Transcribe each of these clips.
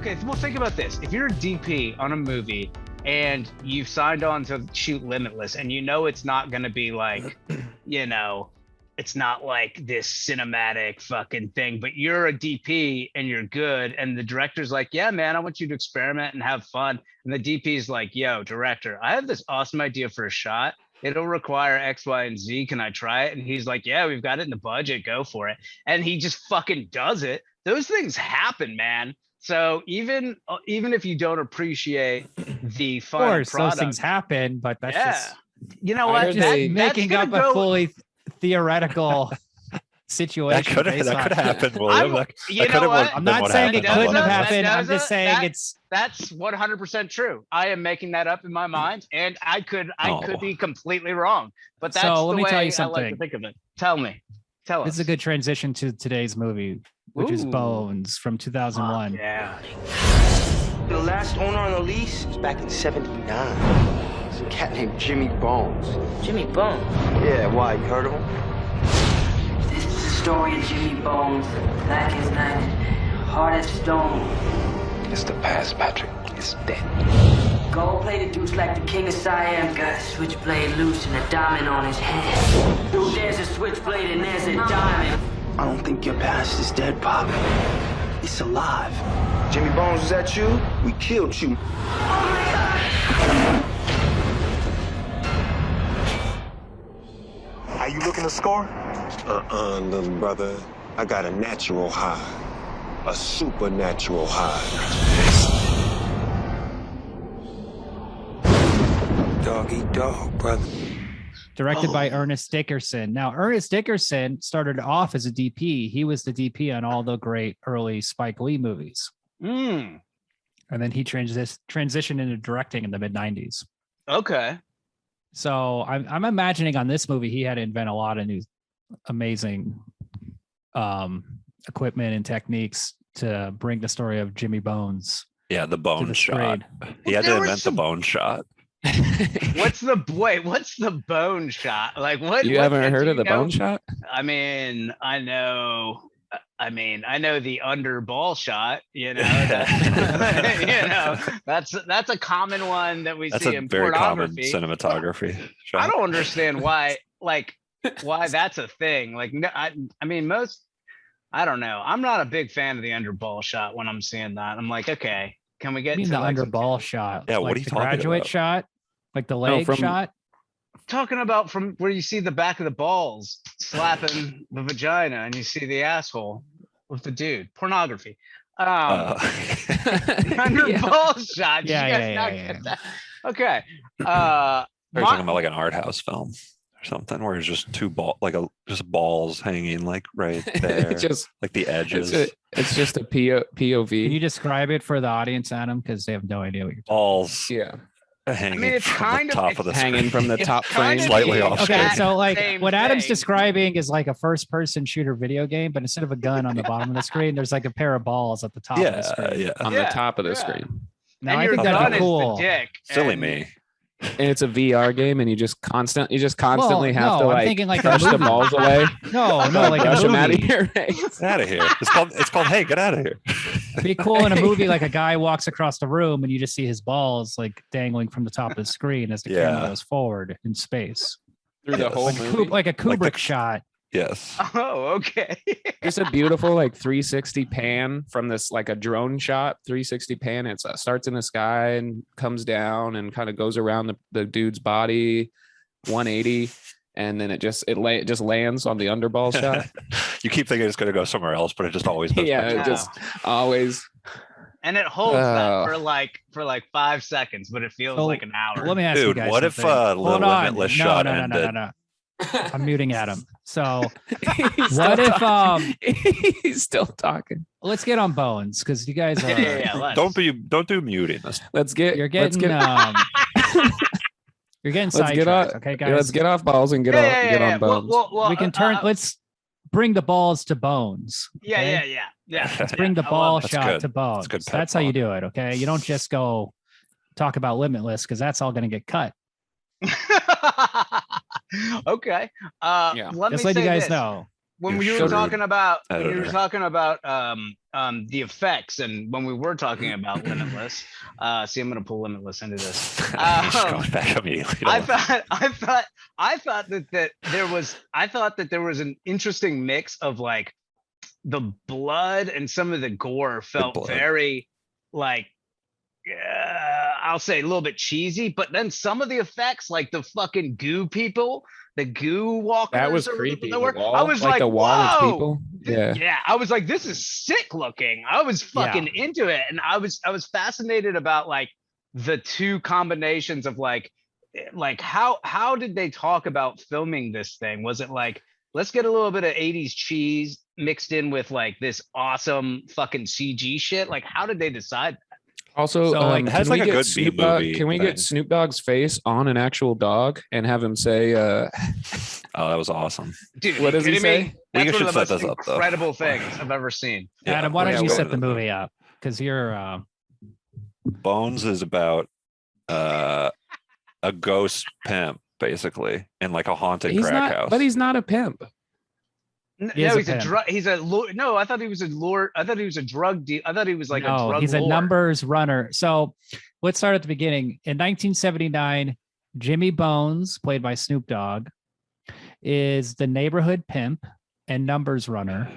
okay, well, think about this. If you're a DP on a movie and you've signed on to shoot Limitless, and you know it's not going to be like, you know, it's not like this cinematic fucking thing, but you're a DP and you're good, and the director's like, yeah, man, I want you to experiment and have fun. And the DP's like, yo, director, I have this awesome idea for a shot. It'll require X, Y, and Z. Can I try it? And he's like, yeah, we've got it in the budget. Go for it. And he just fucking does it. Those things happen, man. So even if you don't appreciate the final of course, product, those things happen, but that's just, you know what? just making up a fully theoretical situation. That could have happened, William. I'm not saying it couldn't have happened. I'm just saying that's 100% true. I am making that up in my mind, and I could be completely wrong. But that's so let me tell you I something. like to think of it. Tell us. This is a good transition to today's movie, which is Bones from 2001. Yeah. The last owner on the lease was back in '79. It's a cat named Jimmy Bones. Jimmy Bones? Yeah, why? You heard of him? This is the story of Jimmy Bones, black as night, hard as stone. It's the past, Patrick. It's dead. Gold-plated dudes like the King of Siam got a switchblade loose and a diamond on his head. There's a switchblade and there's a diamond. I don't think your past is dead, Pop. It's alive. Jimmy Bones, was that you? We killed you. Are you looking to score? Little brother. I got a natural high. A supernatural high. Dog eat dog, brother. Directed by Ernest Dickerson. Now, Ernest Dickerson started off as a DP. He was the DP on all the great early Spike Lee movies. And then he transitioned into directing in the mid-90s. Okay. So I'm imagining on this movie, he had to invent a lot of new amazing equipment and techniques to bring the story of Jimmy Bones. Yeah, the bone shot. He had to invent the bone shot. What's the bone shot? Like what? You haven't heard of the bone shot? I mean, I know the under ball shot. You know, that's a common one that we see in very common pornography. Cinematography shot. I don't understand why that's a thing. Like, I mean, I don't know. I'm not a big fan of the under ball shot when I'm seeing that. I'm like, okay, can we get to the under ball shot? Yeah, like what are you the talking graduate about? shot? Like the leg shot? Talking about from where you see the back of the balls slapping the vagina and you see the asshole with the dude. Pornography. Under ball shot. Did you guys get that? Okay. Are you talking about like an art house film or something where it's just just balls hanging like right there, just like the edges? It's just a POV. Can you describe it for the audience, Adam? Because they have no idea what you're talking balls. Yeah. Hanging it's kind of top of the hanging from the top frame, slightly off. Okay, so like what Adam's thing. describing is like a first-person shooter video game, but instead of a gun on the bottom of the screen, there's like a pair of balls at the top of the screen. On the top of the screen. Now I think that'd be cool. Silly me. And it's a VR game, and you just constantly have to I'm thinking like brush the balls away. No, like brush a them out of movie. your face. Get out of here. It's called Hey, get out of here. It'd be cool in a movie, like a guy walks across the room and you just see his balls like dangling from the top of the screen as the camera goes forward in space through the whole movie, like a Kubrick shot. Yes. Oh, okay. Just a beautiful like 360 pan from this, like a drone shot 360 pan. It starts in the sky and comes down and kind of goes around the dude's body 180, and then it just lands on the underball shot. You keep thinking it's going to go somewhere else, but it just always goes. It just always. And it holds that for like 5 seconds, but it feels like an hour. Let me ask you guys what something. if Limitless shot ended? No. I'm muting Adam. So what if he's still talking? Let's get on Bones, because you guys are don't do muting this. You're getting sidetracked. Okay, guys. Let's get off balls and get on Bones. Well, we can turn. Let's bring the balls to Bones. Okay? Yeah. Let's bring the ball shot good. to Bones. That's how you do it. Okay, you don't just go talk about Limitless, because that's all going to get cut. Okay. Just let you guys know. when You're you were shrewd talking about editor. the effects, and when we were talking about Limitless, see, I'm gonna pull Limitless into this. He's going back immediately. I thought that there was an interesting mix of like the blood and some of the gore felt very like I'll say a little bit cheesy, but then some of the effects, like the fucking goo people, the goo walkers, That was creepy. I was like, the wall with whoa, people. Yeah. yeah. I was like, this is sick looking. I was fucking into it, and I was fascinated about like the two combinations of like how did they talk about filming this thing? Was it like, let's get a little bit of 80s cheese mixed in with like this awesome fucking CG shit? Like, how did they decide? Also, So, like, it has can like we a get good Snoop B Dogg- movie Can we thing. get Snoop Dogg's face on an actual dog and have him say, Oh, that was awesome. Dude, What are does you he kidding say? me? We That's one should of the set most this up, though. incredible things I've ever seen. Yeah, Adam, why we're don't you gonna set go the into movie up? Because you're Bones is about a ghost pimp, basically, in like a haunted he's crack not, house. but he's not a pimp. He is No, a he's a pimp. drug. He's a no. I thought he was a lord. I thought he was a drug deal. I thought he was like a no, drug. he's a lord. numbers runner. So let's start at the beginning. In 1979, Jimmy Bones, played by Snoop Dogg, is the neighborhood pimp and numbers runner.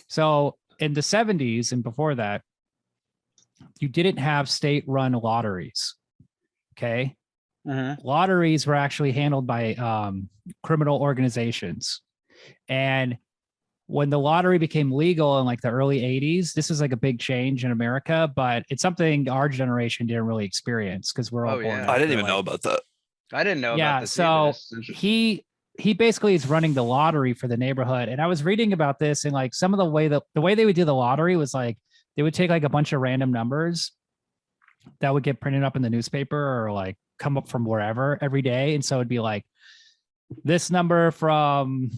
So in the 70s and before that, you didn't have state-run lotteries. Okay. Lotteries were actually handled by criminal organizations. And when the lottery became legal in like the early 80s, this was like a big change in America, but it's something our generation didn't really experience because we're all Oh, born. yeah. I didn't after, even like- know about that. I didn't know Yeah, about this. so either. This is interesting. he basically is running the lottery for the neighborhood. And I was reading about this, and like some of the way they would do the lottery was like they would take like a bunch of random numbers that would get printed up in the newspaper or like come up from wherever every day. And so it'd be like this number from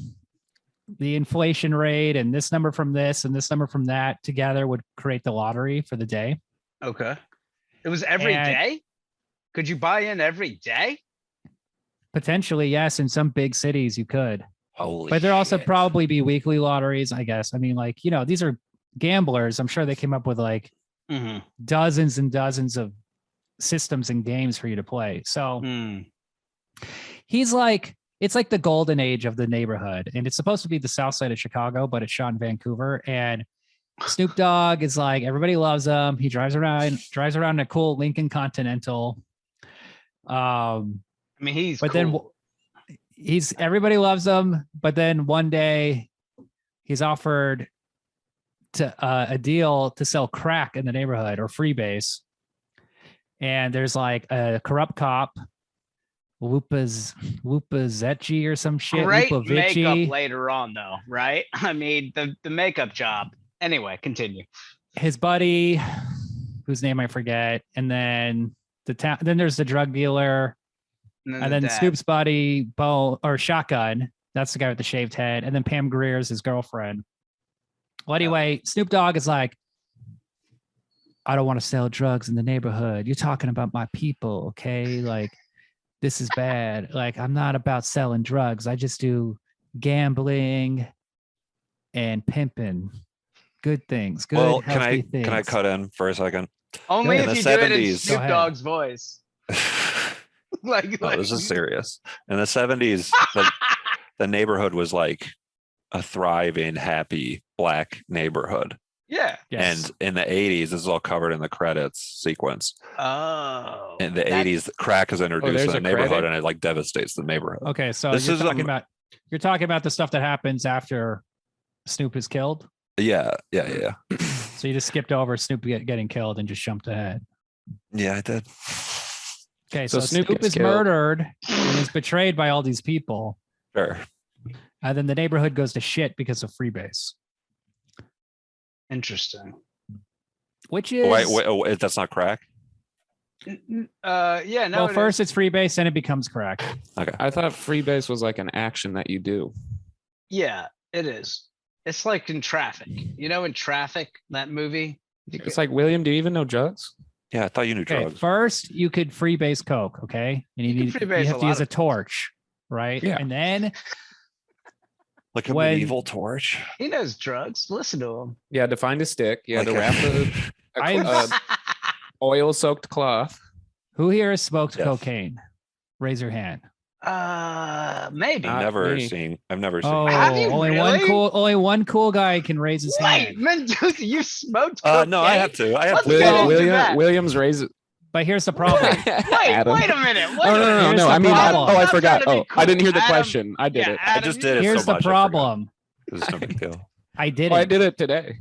the inflation rate and this number from this and this number from that together would create the lottery for the day. Okay. It was every And- day? Could you buy in every day? Potentially, yes. In some big cities you could. Holy But there also shit. probably be weekly lotteries, I guess. I mean, like, you know, these are gamblers. I'm sure they came up with like Mm-hmm. dozens and dozens of systems and games for you to play. So he's like, it's like the golden age of the neighborhood. And it's supposed to be the south side of Chicago, but it's shot in Vancouver. And Snoop Dogg is like, everybody loves him. He drives around in a cool Lincoln Continental. I mean, he's But cool. then everybody loves him. But then one day he's offered to a deal to sell crack in the neighborhood or freebase. And there's like a corrupt cop, Lupazecchi or some shit. Great Lupovici. makeup later on, though, right? I mean, the makeup job. Anyway, continue. His buddy, whose name I forget, and then then there's the drug dealer, and the then dad. Snoop's buddy, Shotgun. That's the guy with the shaved head, and then Pam Grier is his girlfriend. Well, anyway, Snoop Dogg is like, I don't want to sell drugs in the neighborhood. You're talking about my people, okay? Like, this is bad. Like, I'm not about selling drugs. I just do gambling and pimping. Good things. Good. Well, healthy things. can I cut in for a second? Only in if the you do it in 70s. Snoop Go ahead. Dogg's voice. No, this is serious. In the 70s, the neighborhood was like a thriving, happy black neighborhood. Yeah. Yes. And in the 80s, this is all covered in the credits sequence. Oh. In the 80s, crack is introduced there's to the a neighborhood credit? and it like devastates the neighborhood. Okay, so This you're is, talking about the stuff that happens after Snoop is killed. Yeah. So you just skipped over Snoop getting killed and just jumped ahead. Yeah, I did. Okay, So so, Snoop Snoop gets is killed. murdered and is betrayed by all these people, Sure. and then the neighborhood goes to shit because of freebase, Interesting. which is Wait, that's not crack? Yeah, no. well, first it's freebase, then it becomes crack. Okay. I thought freebase was like an action that you do. Yeah, it is. It's like in Traffic. You know, in Traffic, that movie. It's like, William, do you even know drugs? Yeah, I thought you knew Okay, drugs. first you could freebase coke, okay, and you You can have freebase a to lot use a of torch, right? Yeah. And then Like a When- medieval torch. He knows drugs. Listen to him. You had to find a stick. You had Like to wrap I- oil-soaked cloth. Who here has smoked Yes. cocaine? Raise your hand. Maybe. Not I've never seen. Oh, Have you really? only one cool guy can raise his Wait, hand. Mendoza, you smoked cocaine? No, I have to. Let's get into that. Williams raised it. But here's the problem. Wait a minute. Oh, no. Here's the I mean, problem. I I'm forgot. trying to be I didn't hear the cool. question. I did Yeah, it. I just did it. Here's so the much, I forgot. problem. It's no big deal. I did I it did it today.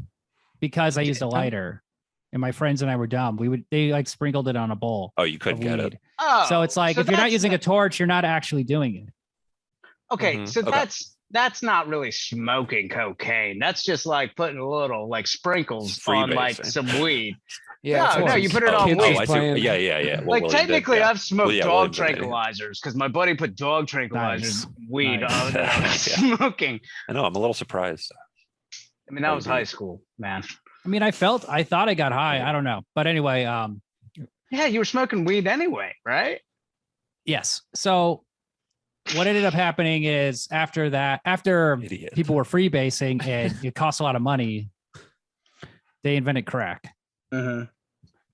because I used a lighter, and my friends and I were dumb. They like sprinkled it on a bowl. Oh, you couldn't of get it. weed. Oh, So it's like if you're not that's using a torch, you're not actually doing it. Okay, Mhm. so Okay. that's not really smoking cocaine. That's just like putting a little like sprinkles It's freebasing. on like some weed. Yeah, No, you put it on Kids weed. just I see. playing. Yeah. What Like William did, technically, yeah. I've smoked Well, yeah, dog William did that, yeah. tranquilizers because my buddy put dog tranquilizers, Nice. weed Nice. on Yeah. smoking. I know. I'm a little surprised. I mean, that was high school, man. I mean, I thought I got high. I don't know, but anyway, Yeah, you were smoking weed anyway, right? yes. So what ended up happening is after Idiot. people were freebasing and it cost a lot of money, they invented crack. Mm-hmm.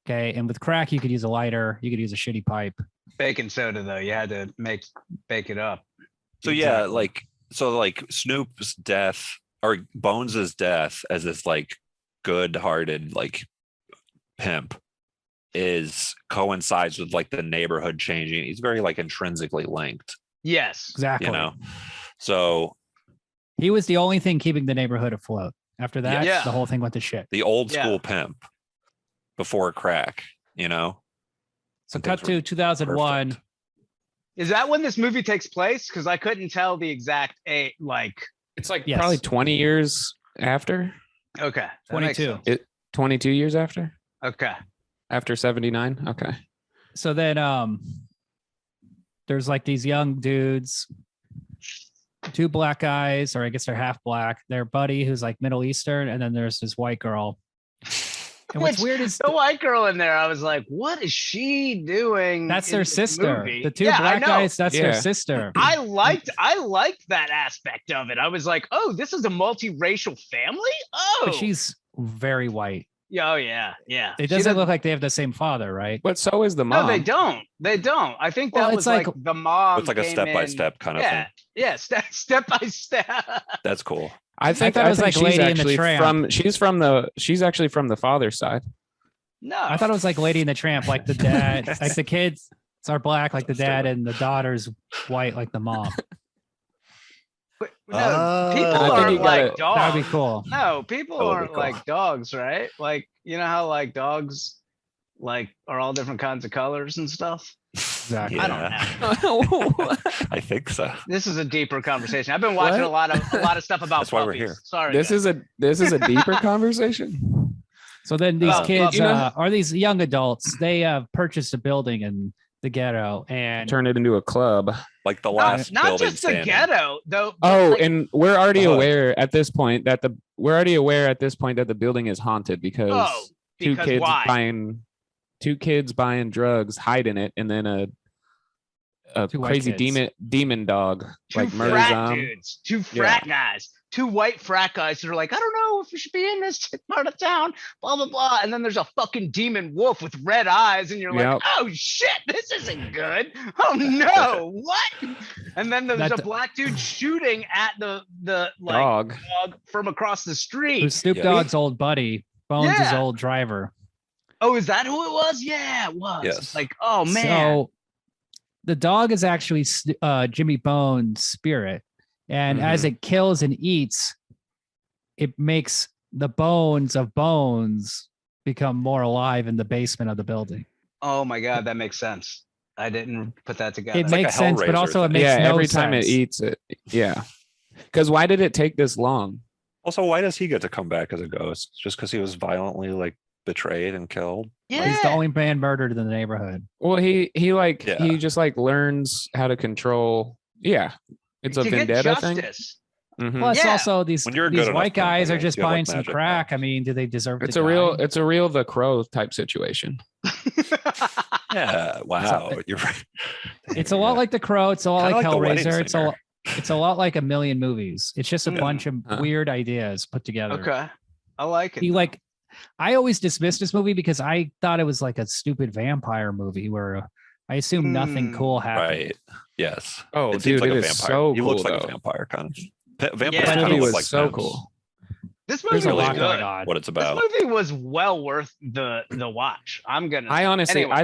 Okay, and with crack, you could use a lighter, you could use a shitty pipe. Baking soda though, you had to bake it up. So yeah, Exactly. like Snoop's death or Bones's death as this like good-hearted like pimp is coincides with like the neighborhood changing. He's very like intrinsically linked, Yes. Exactly. you know. So He was the only thing keeping the neighborhood afloat. After that, Yeah. the whole thing went to shit. the old Yeah. school pimp before crack, you know. So And cut things were to 2001. perfect. Is that when this movie takes place? Because I couldn't tell the exact like. It's like Yes. probably 20 years after. Okay, that makes 22. sense. 22 years after. Okay. After 79. Okay. So then there's like these young dudes, two black guys, or I guess they're half black. Their buddy who's like Middle Eastern, and then there's this white girl. And what's Which- weird is The white girl in there, I was like, what is she doing? that's in their this sister. movie? The two Yeah, I black know. guys, that's their Yeah. sister. I liked that aspect of it. I was like, oh, this is a multiracial family? Oh, But she's very white. yeah, oh yeah, yeah. It She doesn't look like they have the same father, right? But so is the mom. No, they don't. They don't. I think that Well, was it's like- like the mom. It's like a came step by in- step kind of Yeah, thing. yeah, step by step. That's cool. I think thought it was like she's Lady and the actually Tramp. she's actually from the father's side. No, I thought it was like Lady and the Tramp, like the dad, like the kids are black, like the dad, and the daughter's white, like the mom. No, people I think aren't you got like it. dogs. That'd be cool. No, people That would be aren't cool. like dogs, right? Like, you know how like dogs like are all different kinds of colors and stuff? Exactly. I don't know. I think so. This is a deeper conversation. I've been watching a lot of stuff about That's why we're puppies. here. Sorry. This guys. is a deeper conversation. So then these Well, kids, you know- or these young adults, they purchased a building in the ghetto, and Turn it into a club. Like the last not building just the standing. ghetto though. but, Oh, like, and we're already Oh. aware at this point that the building is haunted because oh, two because kids why? buying drugs, hiding it, and then a Two white crazy kids. demon dog Two like murders frat them. dudes, two frat guys, two white frat guys that are like, I don't know if we should be in this part of town, blah blah blah. And then there's a fucking demon wolf with red eyes, and you're Yep. like, oh shit, this isn't good. Oh no, what? And then there's That- a black dude shooting at the like Dog. dog from across the street. who's Snoop Yeah. Dogg's old buddy, Bones' Yeah. old driver. Oh, is that who it was? Yeah, it was. Yes. Like, oh man. So the dog is actually Jimmy Bones' spirit, and as it kills and eats, it makes the bones of Bones become more alive in the basement of the building. Oh my god, that makes sense. I didn't put that together. It like a makes sense, but Hellraiser also it thing. makes Yeah, no every time it sense. eats it. Yeah. Because why did it take this long? Also, why does he get to come back as a ghost? Just because he was violently like betrayed and killed? yeah. He's the only man murdered in the neighborhood. Well, he Yeah. just like learns how to control. Yeah, it's a to get vendetta thing. justice. Mhm. Plus, Yeah. also these When you're a these good enough white guys are company, just you have, like, buying some magic crack. powers. I mean, do they deserve? It's to a real die? it's a real The Crow type situation. Yeah. Wow. You're right. It's a lot Yeah. like The Crow. It's a lot Kinda like like The Wedding Hellraiser. It's a Singer. lot. It's a lot like a million movies. It's just a bunch of weird ideas put together. Okay. I like it. I always dismissed this movie because I thought it was like a stupid vampire movie where I assume nothing cool happened. Right. Yes. Oh, It seems dude, like it a is vampire. so He cool. looks like though. a vampire kind of. Vampires Yeah. kind That of movie look was like so pimps. cool. This There's movie a was lot good. going on. What it's This about. movie was well worth the watch. I'm gonna. I honestly, Anyway. I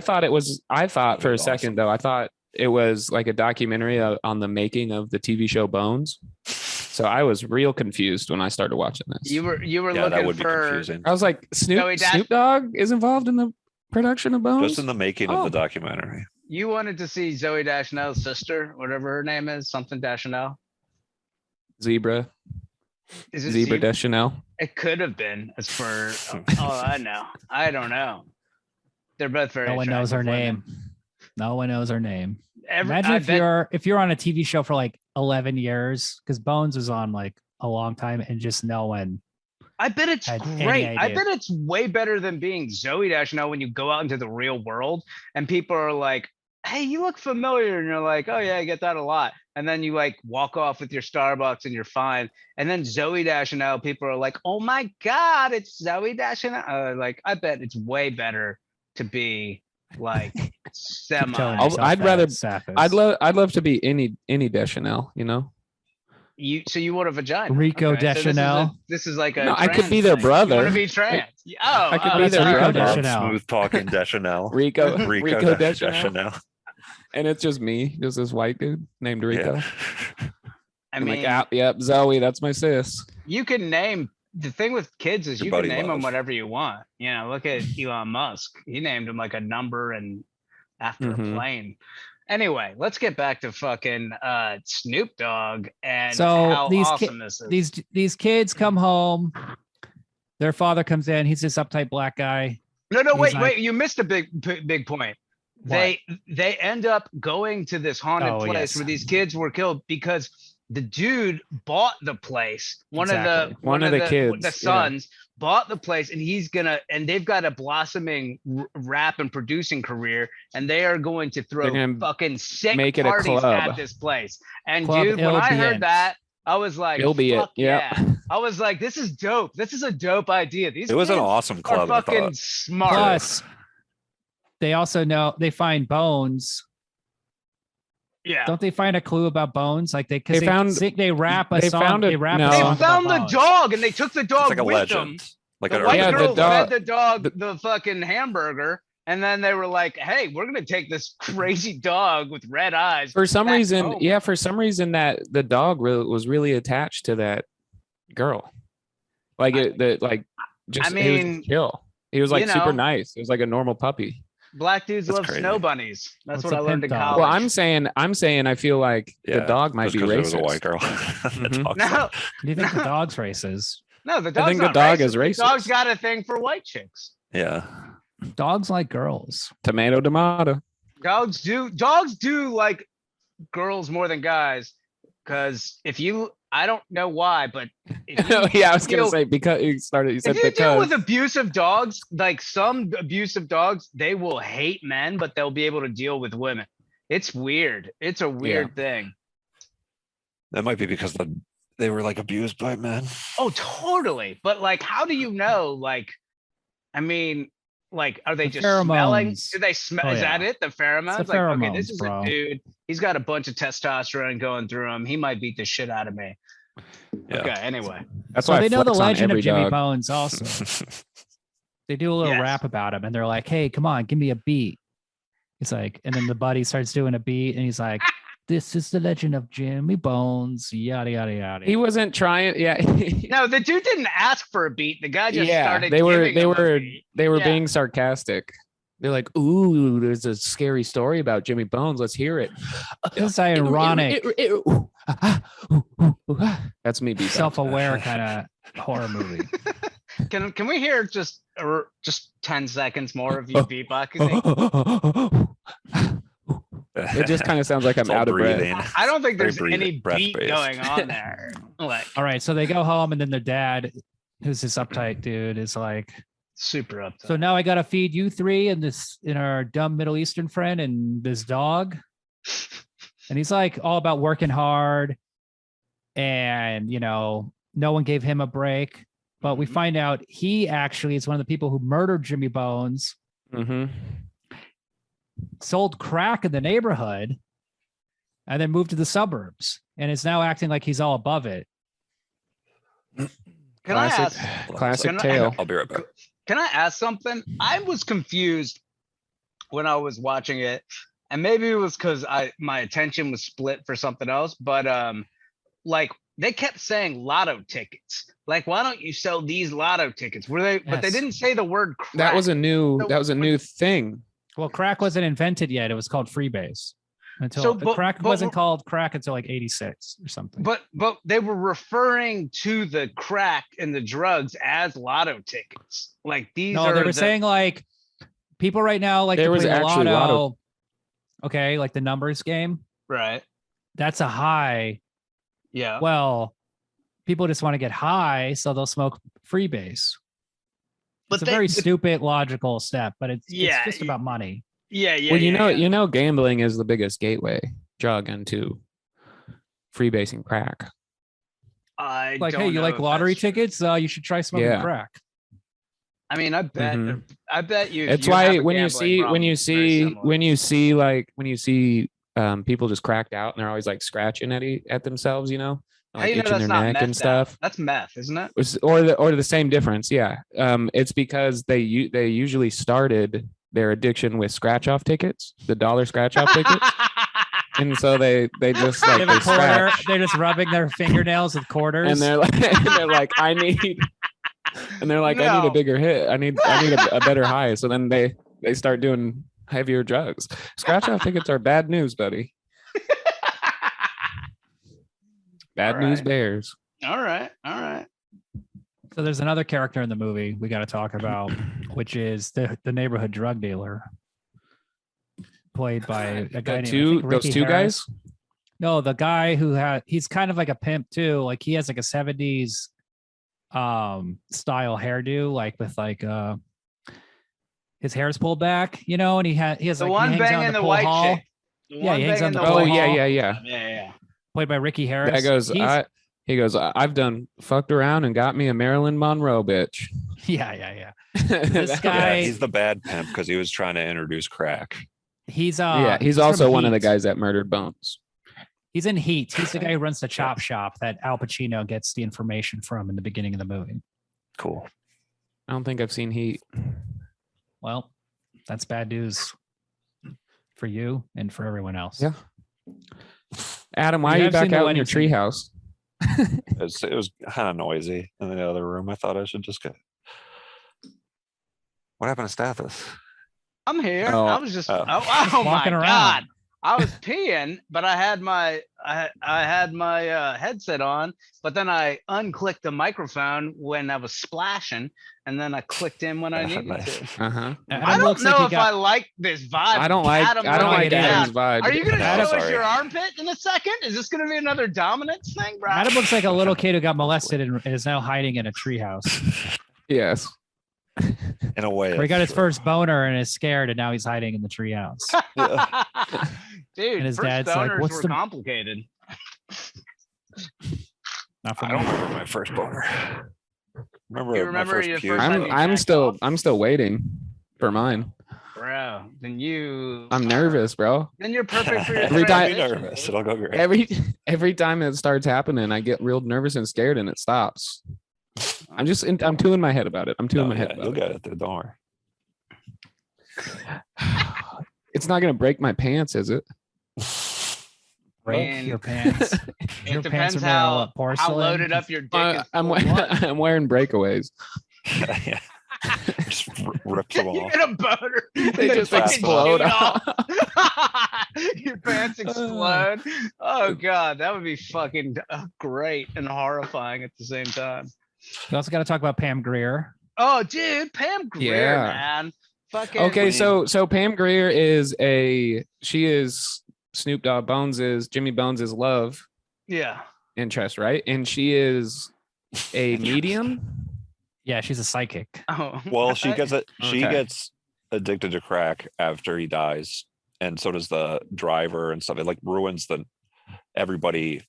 thought for a was second awesome. though, I thought it was like a documentary on the making of the TV show Bones. So I was real confused when I started watching this. You were Yeah, that looking would be for. confusing. I was like, Zoe Snoop Dogg is involved in the production of Bones. Just in the making of the documentary. You wanted to see Zoe Deschanel's sister, whatever her name is, something Deschanel. Zebra Is it Zebra Deschanel. It could have been. As for all I know, I don't know. They're both very. No one knows her attractive name. women. No one knows her name. Imagine Imagine if you're on a TV show for like 11 years, because Bones was on like a long time, and just no one. I bet it's had any great. I idea. bet it's way better than being Zoe Deschanel when you go out into the real world and people are like, "Hey, you look familiar," and you're like, "Oh yeah, I get that a lot." And then you like walk off with your Starbucks and you're fine. And then Zoe Deschanel, people are like, "Oh my God, it's Zoe Deschanel." Like, I bet it's way better to be like semi. I'd love to be any Deschanel, you know. So you want a vagina? Rico Okay, so Deschanel. this is like a. No, I could trans be their thing. brother. You want to be trans? I could be that's their Rico brother. Deschanel. Smooth talking Deschanel. Rico Deschanel. Deschanel. And it's just me, just this white dude named Rico. Yeah. I I'm mean, like, yep, Zoe, that's my sis. you can name. The thing with kids is Your you can buddy name them love. whatever you want. You know, look at Elon Musk. He named him like a number and after a plane. Anyway, let's get back to fucking Snoop Dogg and So how these awesome this is. these kids come home. Their father comes in. He's this uptight black guy. No, he's wait, like- you missed a big point. They end up going to this haunted Oh, place yes. where these kids were killed because the dude bought the place. One of the kids, the sons bought the place, and they've got a blossoming rap and producing career, and they are going to throw fucking sick make it a parties club. at this place. And Club dude, when I heard Ilbient. that, I was like, Ilbient, fuck yeah. yeah. I was like, this is dope. This is a dope idea. These It was an kids awesome are club. I fucking thought. smart. Plus, they also know they find Bones. Yeah. Don't they find a clue about Bones? Like they rap a they song. found it- They rap no. a They song found about the Bones. dog and they took the dog It's like a with legend. them. Like The an white urban girl legend. fed the dog the fucking hamburger, and then they were like, "Hey, we're gonna take this crazy dog with red eyes." For some back reason, home." that the dog was really attached to that girl. Like I he was mean, just chill. He was like you know, super nice. It was like a normal puppy. Black dudes That's love crazy. snow bunnies. That's What's what a I learned in pimp dog? college. Well, I'm saying I feel like the dog might just be 'cause racist. It was a white girl. The Mhm. dog no, sucked. Do you think the dog's racist? no, the dog's think the not dog racist. is racist. The dog's got a thing for white chicks. Yeah. Dogs like girls. Tomato. Dogs do like girls more than guys, because I don't know why, but if you Yeah, I was gonna deal- say because you said if you deal because. with abusive dogs, like some abusive dogs, they will hate men, but they'll be able to deal with women. It's weird. It's a weird thing. That might be because they were like abused by men. Oh, totally. But like, how do you know? Like, I mean, like, are they The just smelling? pheromones. Do they smell? Oh, Is yeah. that it? The pheromones? It's the Like, okay, this pheromones, is bro. a dude. He's got a bunch of testosterone going through him. He might beat the shit out of me. Yeah. Okay. Anyway. That's So why I they know the flex on legend of every Jimmy dog. Bones also. They do a little Yes. rap about him and they're like, "Hey, come on, give me a beat." He's like, and then the buddy starts doing a beat and he's like, "This is the legend of Jimmy Bones, yada yada yada." He wasn't trying. Yeah. No, the dude didn't ask for a beat. The guy just started. they were giving him a beat. Yeah. being sarcastic. They're like, "Ooh, there's a scary story about Jimmy Bones. Let's hear it." It's ironic, That's me. beatboxing. self-aware kind of horror movie. Can we hear just 10 seconds more of you beatboxing? It just kind of sounds like I'm It's all out of breath. breathing. I don't think Very there's any beat breath-based. going on there. Like All right, so they go home and then their dad, who's this uptight dude, is like, super up. "So now I gotta feed you three and our dumb Middle Eastern friend and this dog." And he's like all about working hard. and no one gave him a break. But we find out he actually is one of the people who murdered Jimmy Bones, sold crack in the neighborhood, and then moved to the suburbs, and is now acting like he's all above it. Classic tale. I'll be right back. Can I ask something? I was confused when I was watching it, and maybe it was because my attention was split for something else. But like they kept saying lotto tickets. Like, why don't you sell these lotto tickets? Were they? Yes. But they didn't say the word crack. That was a new thing. Well, crack wasn't invented yet. It was called freebase. Crack wasn't called crack until like 86 or something. But they were referring to the crack and the drugs as lotto tickets. Like these. No, they were saying like people right now like there was actually lotto. Okay, like the numbers game. Right. That's a high. Yeah. Well, people just want to get high, so they'll smoke freebase. It's a very stupid logical step, but it's just about money. Yeah. Well, gambling is the biggest gateway drug into freebasing crack. Hey, you like lottery tickets? You should try smoking crack. I mean, I bet. I bet you. It's why when you see people just cracked out and they're always like scratching at themselves, like itching their neck and stuff. That's meth, isn't it? Or the same difference, yeah. It's because they usually started their addiction with scratch-off tickets, the dollar scratch-off tickets, and so they just like they scratch. They're just rubbing their fingernails with quarters, and they're like, I need a bigger hit. I need a better high. So then they start doing heavier drugs. Scratch-off tickets are bad news, buddy. Bad news bears. All right. So there's another character in the movie we got to talk about, which is the neighborhood drug dealer, played by a guy named those two guys. No, the guy he's kind of like a pimp too. Like he has like a 70s style hairdo, like with like his hair's pulled back, and he has the like one banging the white chick. He hangs on the hall. Yeah. Played by Ricky Harris. He goes, I've done fucked around and got me a Marilyn Monroe bitch. Yeah. This guy, he's the bad pimp because he was trying to introduce crack. He's also one of the guys that murdered Bones. He's in Heat. He's the guy who runs the chop shop that Al Pacino gets the information from in the beginning of the movie. Cool. I don't think I've seen Heat. Well, that's bad news for you and for everyone else. Yeah. Adam, why are you back out in your treehouse? It was kind of noisy in the other room. I thought I should just go. What happened to Stathis? I'm here. I was just oh my God. I was peeing, but I had my headset on, but then I unclicked the microphone when I was splashing, and then I clicked in when I needed to. I don't know if I like this vibe. I don't like Adam's vibe. Are you gonna show us your armpit in a second? Is this gonna be another dominance thing, bro? Adam looks like a little kid who got molested and is now hiding in a treehouse. Yes. In a way, where he got his first boner and is scared, and now he's hiding in the treehouse. Dude, and his dad's like, "What's the complicated?" I don't remember my first boner. Remember my first puke? I'm still waiting for mine. Bro, then I'm nervous, bro. Then you're perfect for your every time. Nervous, it'll go great. Every time it starts happening, I get real nervous and scared, and it stops. I'm two in my head about it. You'll get it, don't worry. It's not gonna break my pants, is it? Break your pants. It depends how loaded up your dick is. I'm wearing breakaways. Yeah. Just rips them off. You get a boner. They just explode off. Your pants explode. Oh God, that would be fucking great and horrifying at the same time. We also got to talk about Pam Grier. Oh, dude, Pam Grier, man. Fucking okay, so Pam Grier is Snoop Dogg Jimmy Bones's love interest, right? And she is a medium. Yeah, she's a psychic. Oh, well, she gets addicted to crack after he dies, and so does the driver and stuff. It like ruins everybody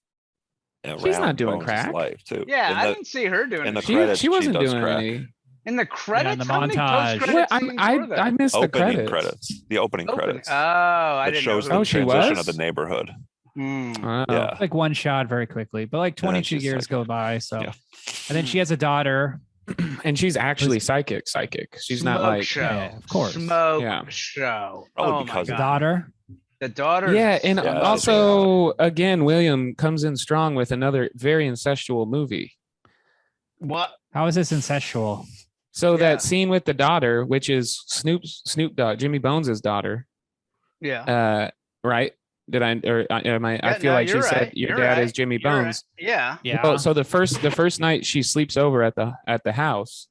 She's not around doing Bones' crack. life too. Yeah, In I the- didn't see her doing in the it. credits, She wasn't does doing crack. any. In the credits, the how many montage. post-credit What? scenes were there? I missed the Opening credits. The opening credits. Oh, I That didn't shows know. the she transition was? of the neighborhood. Hmm. Oh. Yeah. Like one shot very quickly, but like And then 22 she's years psychic. go by. So, Yeah. and then she has a daughter. And she's actually psychic. She's not Smoke like show. Yeah, of course. Smoke Yeah. show. Probably Oh my because of god. Daughter. The daughter. yeah, and Yeah, also again, William comes in strong with another very incestual movie. What? How is this incestual? So Yeah. that scene with the daughter, which is Snoop Dogg, Jimmy Bones' daughter, Yeah. right? Did I or am I? I Yeah, feel no, like she you're said right. your You're dad right. is Jimmy You're right. Bones. Yeah. Yeah. Well, so the first night she sleeps over at the house,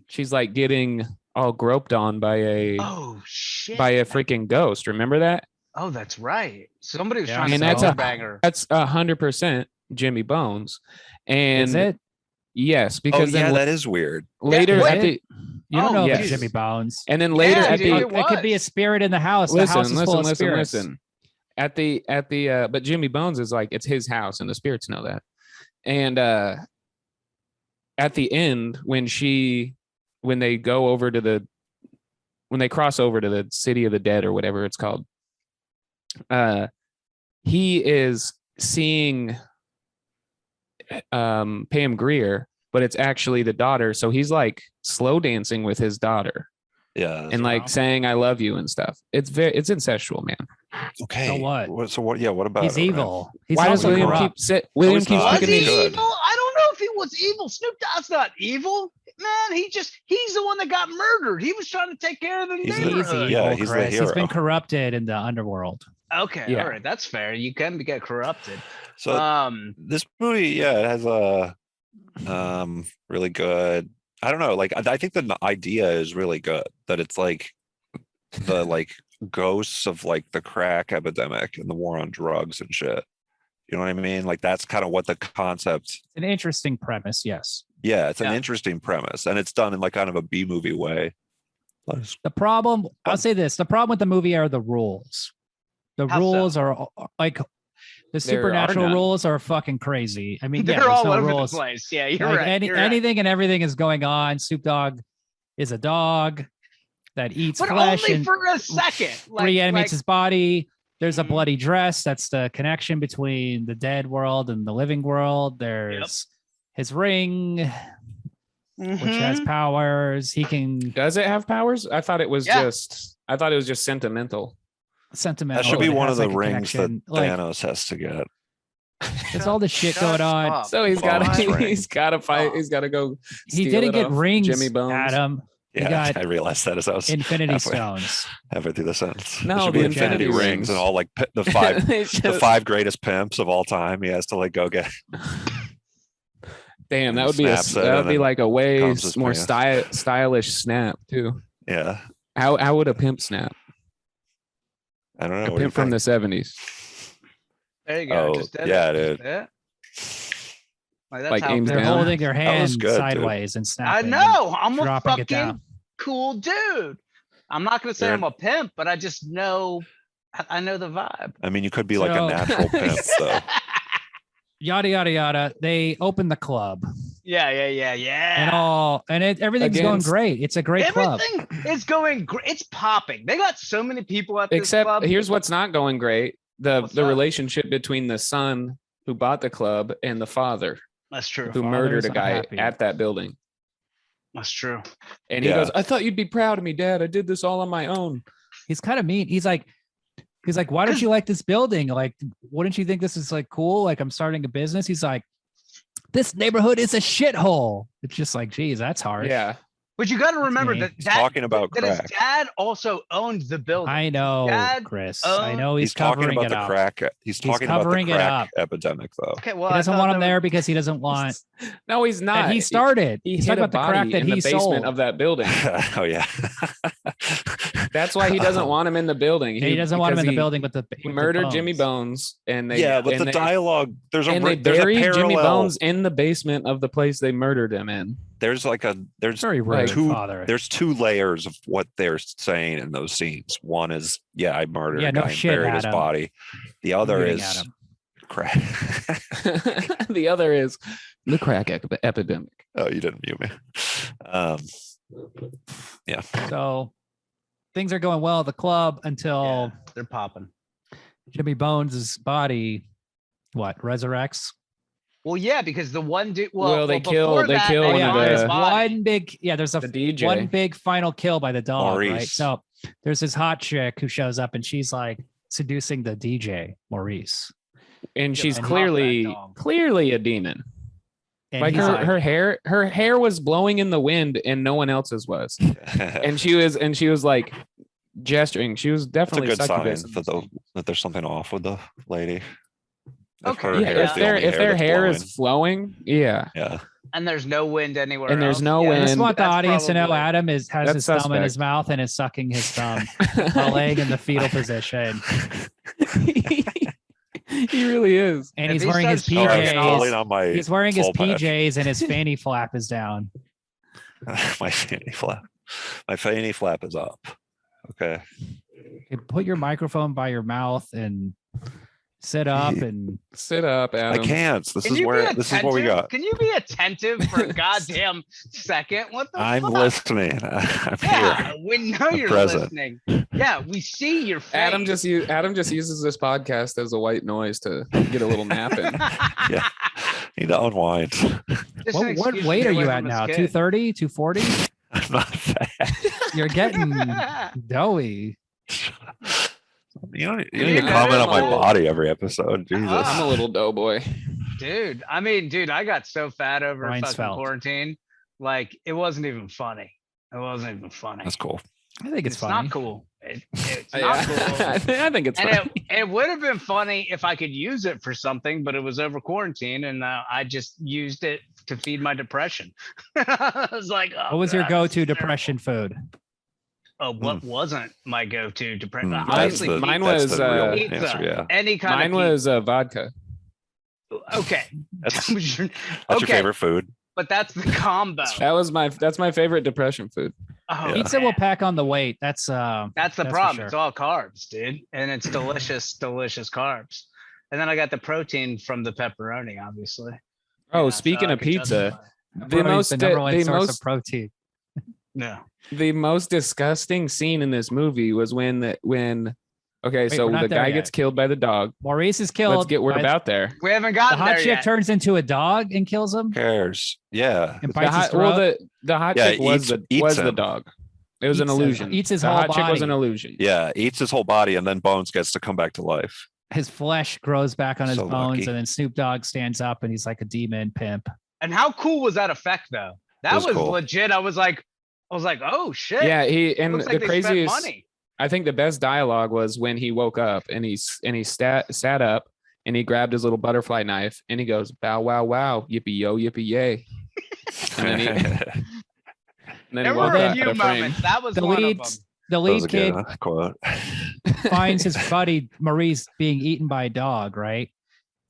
she's like getting all groped on by a Oh shit. freaking ghost. Remember that? Oh, that's right. Somebody was Yeah, trying and to that's that's a- banger. That's 100% Jimmy Bones. And Is it? yes, Oh because yeah, then that is weird. later what? at the You don't Oh, know if yes. it's Jimmy Bones. and then later Yeah, at dude, the it It could be a was. spirit in the house. The house is full of spirits. listen. At the but Jimmy Bones is like it's his house and the spirits know that. And at the end when they cross over to the city of the dead or whatever it's called, he is seeing Pam Grier, but it's actually the daughter, so he's like slow dancing with his daughter Yeah. and like saying I love you and stuff. It's incestual, man. Okay. So what? So what? Yeah. What about He's it, right? evil. He's Why does also William corrupt. William he's keeps not. Was picking he these? good. evil? I don't know if he was evil. Snoop Dogg's not evil. Man, he's the one that got murdered. He was trying to take care of the He's the- He's neighborhood. Yeah, evil, he's the Chris. He's been hero. corrupted in the underworld. Okay, Yeah. all right, that's fair. You can get corrupted. So this movie, yeah, it has a really good. I don't know, like I think the idea is really good. That it's like the like ghosts of like the crack epidemic and the war on drugs and shit. You know what I mean? Like that's kind of what the concept. It's an interesting premise. Yes. Yeah, it's an Yeah. interesting premise, and it's done in like kind of a B movie way. The problem, I'll say this: the problem with the movie are the rules. The How so? rules are like the There are supernatural none. rules are fucking crazy. I mean, yeah, they're there's all no over rules. the place. Yeah, you're Like, right. You're right. anything and everything is going on. Snoop Dogg is a dog that eats but flesh only and for a second. reanimates his body. There's a Mhm. bloody dress. That's the connection between the dead world and the living world. There's his ring, which has Mhm. powers. He can Does it have powers? I thought it was Yeah. just sentimental. sentimental. That should be and it one has, of the like, a rings that connection. Like, Thanos has to get. there's all this shit Shut going on. up. So he's got Bones to ring. he's got to fight. Oh. He's got to go. He steal didn't it get off rings, Jimmy Bones. Adam. He Yeah, got I realized that as I was Infinity halfway. Stones. halfway through the sentence. No, There should be the infinity Infinity rings and rings. all like the five They the just- 5 greatest pimps of all time. He has to like go get. Damn, and that would be snaps it, and then like a way comes his more pants. stylish snap too. Yeah, How would a pimp snap? I don't know. A what do you pimp from the think? 70s. There you go. Oh, Just did yeah, it. dude. Yeah. That's Like how aims They're down. holding their was hands good, dude. sideways and I snapping. know. I'm a dropping it fucking down. cool dude. I'm not gonna say You're- I'm a pimp, but I just know. I know the vibe. I mean, you could be like So- a natural pimp, though. Yada yada yada. They open the club Yeah. and everything's going Against- great. It's a great club. Everything is going great. It's popping. They got so many people at this Except club. here's what's not going great: the What's the that? relationship between the son who bought the club and the father That's true. who father murdered is a guy unhappy. at that building. That's true. And he Yeah. goes, "I thought you'd be proud of me, Dad. I did this all on my own." He's kind of mean. He's like, why don't you like this building? Like, wouldn't you think this is like cool? Like, I'm starting a business. He's like, this neighborhood is a shithole. It's just like, geez, that's hard. Yeah, But you got to remember me. that He's talking about that his crack. dad also owned the building. I know, Dad, Chris. I know He's he's talking covering about it the up. crack. He's talking about the covering it crack up. epidemic, though. Okay, well, He I doesn't thought want that him was- there because he doesn't want no, he's not. that he started. He He's hit talking a about the crack body that in he the basement sold. of that building. Oh yeah. That's why he doesn't want him in the building. he doesn't want him in the building with the He with the murdered Jimmy bones. Bones, and they Yeah, but and the they- dialogue. There's a and they there's a buried parallel. Jimmy Bones in the basement of the place they murdered him in. There's like there's Very rude, two father. there's 2 layers of what they're saying in those scenes. One is, yeah, I murdered Yeah, a no guy and shit, buried his Adam. body. The other Shooting is at him. Crack. The other is the crack epidemic. Oh, you didn't mute me. Yeah. So things are going well at the club until they're popping. Jimmy Bones' body, resurrects? Well, yeah, because the one dude. They kill one of the one big. Yeah, there's the DJ. One big final kill by the dog, Maurice. right? So there's this hot chick who shows up and she's like seducing the DJ Maurice, and she's and clearly a demon. and Like he's her hair was blowing in the wind and no one else's was, and she was like gesturing. She was It's a definitely good sign succubus. that there's something off with the lady. Okay. If their hair is flowing, yeah. And there's no wind anywhere. And there's else. no Yeah, wind. I just want the that's audience to know probably- Adam has That's his thumb in suspect. his mouth and is sucking his thumb while laying in the fetal position. He really is. And If he's he wearing his starts I'm falling PJs. on my He's wearing his full patch. PJs and his fanny flap is down. My fanny flap. My fanny flap is up. Okay. You put your microphone by your mouth and sit up and Sit up, Adam. I can't. This Can is you where be this is what we attentive? got. Can you be attentive for a goddamn second? What the I'm fuck? listening. I'm Yeah, here. we know I'm you're present. listening. Yeah, we see your face. Adam just uses this podcast as a white noise to get a little nap in. Yeah. Need to unwind. Just an what excuse to weight get are away you from at his now? kid. 230, 240? I'm not fat. You're getting doughy. You need Yeah, to comment on my I'm a- body every episode. Jesus. I'm a little doughboy. Dude, I got so fat over Ryan fucking Svelte. quarantine. Like, it wasn't even funny. It wasn't even funny. That's cool. I think it's It's funny. not cool. It's Yeah. not cool. I think it's And funny. it would have been funny if I could use it for something, but it was over quarantine, and I just used it to feed my depression. I was like, oh, What was your God, go-to this is depression food? terrible. Oh, what wasn't my go-to depression? Mm, Honestly, mine that's was, the real pizza. answer. Yeah. Any kind Mine of was vodka. okay. That's, That's your that's your favorite food. but that's the combo. That's my favorite depression food. Oh, Yeah. Pizza will pack on the weight. That's That's the That's for problem. sure. It's all carbs, dude, and it's delicious, delicious carbs. And then I got the protein from the pepperoni, obviously. Oh, Yeah, speaking so I of could pizza, justify the most the number one the source most of protein. it. No. the most disgusting scene in this movie was when Wait, so we're not the there guy yet. gets killed by the dog. Maurice is killed. We're by- about there. We haven't the gotten hot there chick yet. turns into a dog and kills him Who cares? Yeah. and The bites his hot, throat. the hot Yeah, chick was eats the him. dog. It was an Eats him. illusion. Eats his the whole hot chick was body. an illusion. Yeah. Eats his whole body and then Bones gets to come back to life. His flesh grows back on his So bones, lucky. and then Snoop Dogg stands up and he's like a demon pimp. And how cool was that effect, though? That was was cool. legit. I was like, oh shit. Yeah, It and looks the like they spent craziest. money. I think the best dialogue was when he woke up and he sat up and he grabbed his little butterfly knife and he goes, "Bow wow wow, yippee yo yippee yay." And then he There walked were a out few of frame. moments. That was The one lead, of them. the That was lead a kid good quote. finds his buddy Maurice being eaten by a dog, right?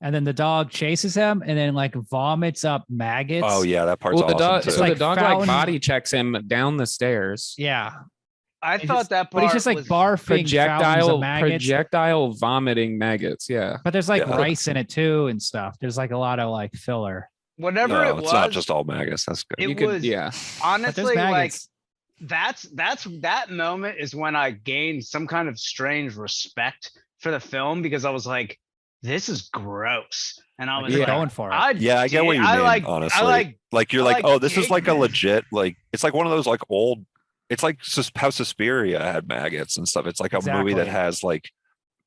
And then the dog chases him and then like vomits up maggots. Oh yeah, that part's Well, the awesome dog, too. so like the dog fountain- like body checks him down the stairs. Yeah. I It's thought just- that part But he's just like was, barfing fountains of maggots. projectile vomiting maggots. Yeah. But there's like Yeah. rice in it too and stuff. There's like a lot of like filler. whatever No, it it's was. not just all maggots. That's good. It You could, was yeah. But there's honestly like maggots. that's that moment is when I gained some kind of strange respect for the film because I was like, this is gross. And I was You're like, going for it. Yeah, I get what you mean, I honestly. like You're I like, like oh, this is like a ignorant. legit, like it's like one of those like old. It's like how Suspiria had maggots and stuff. It's like a movie that Exactly. has like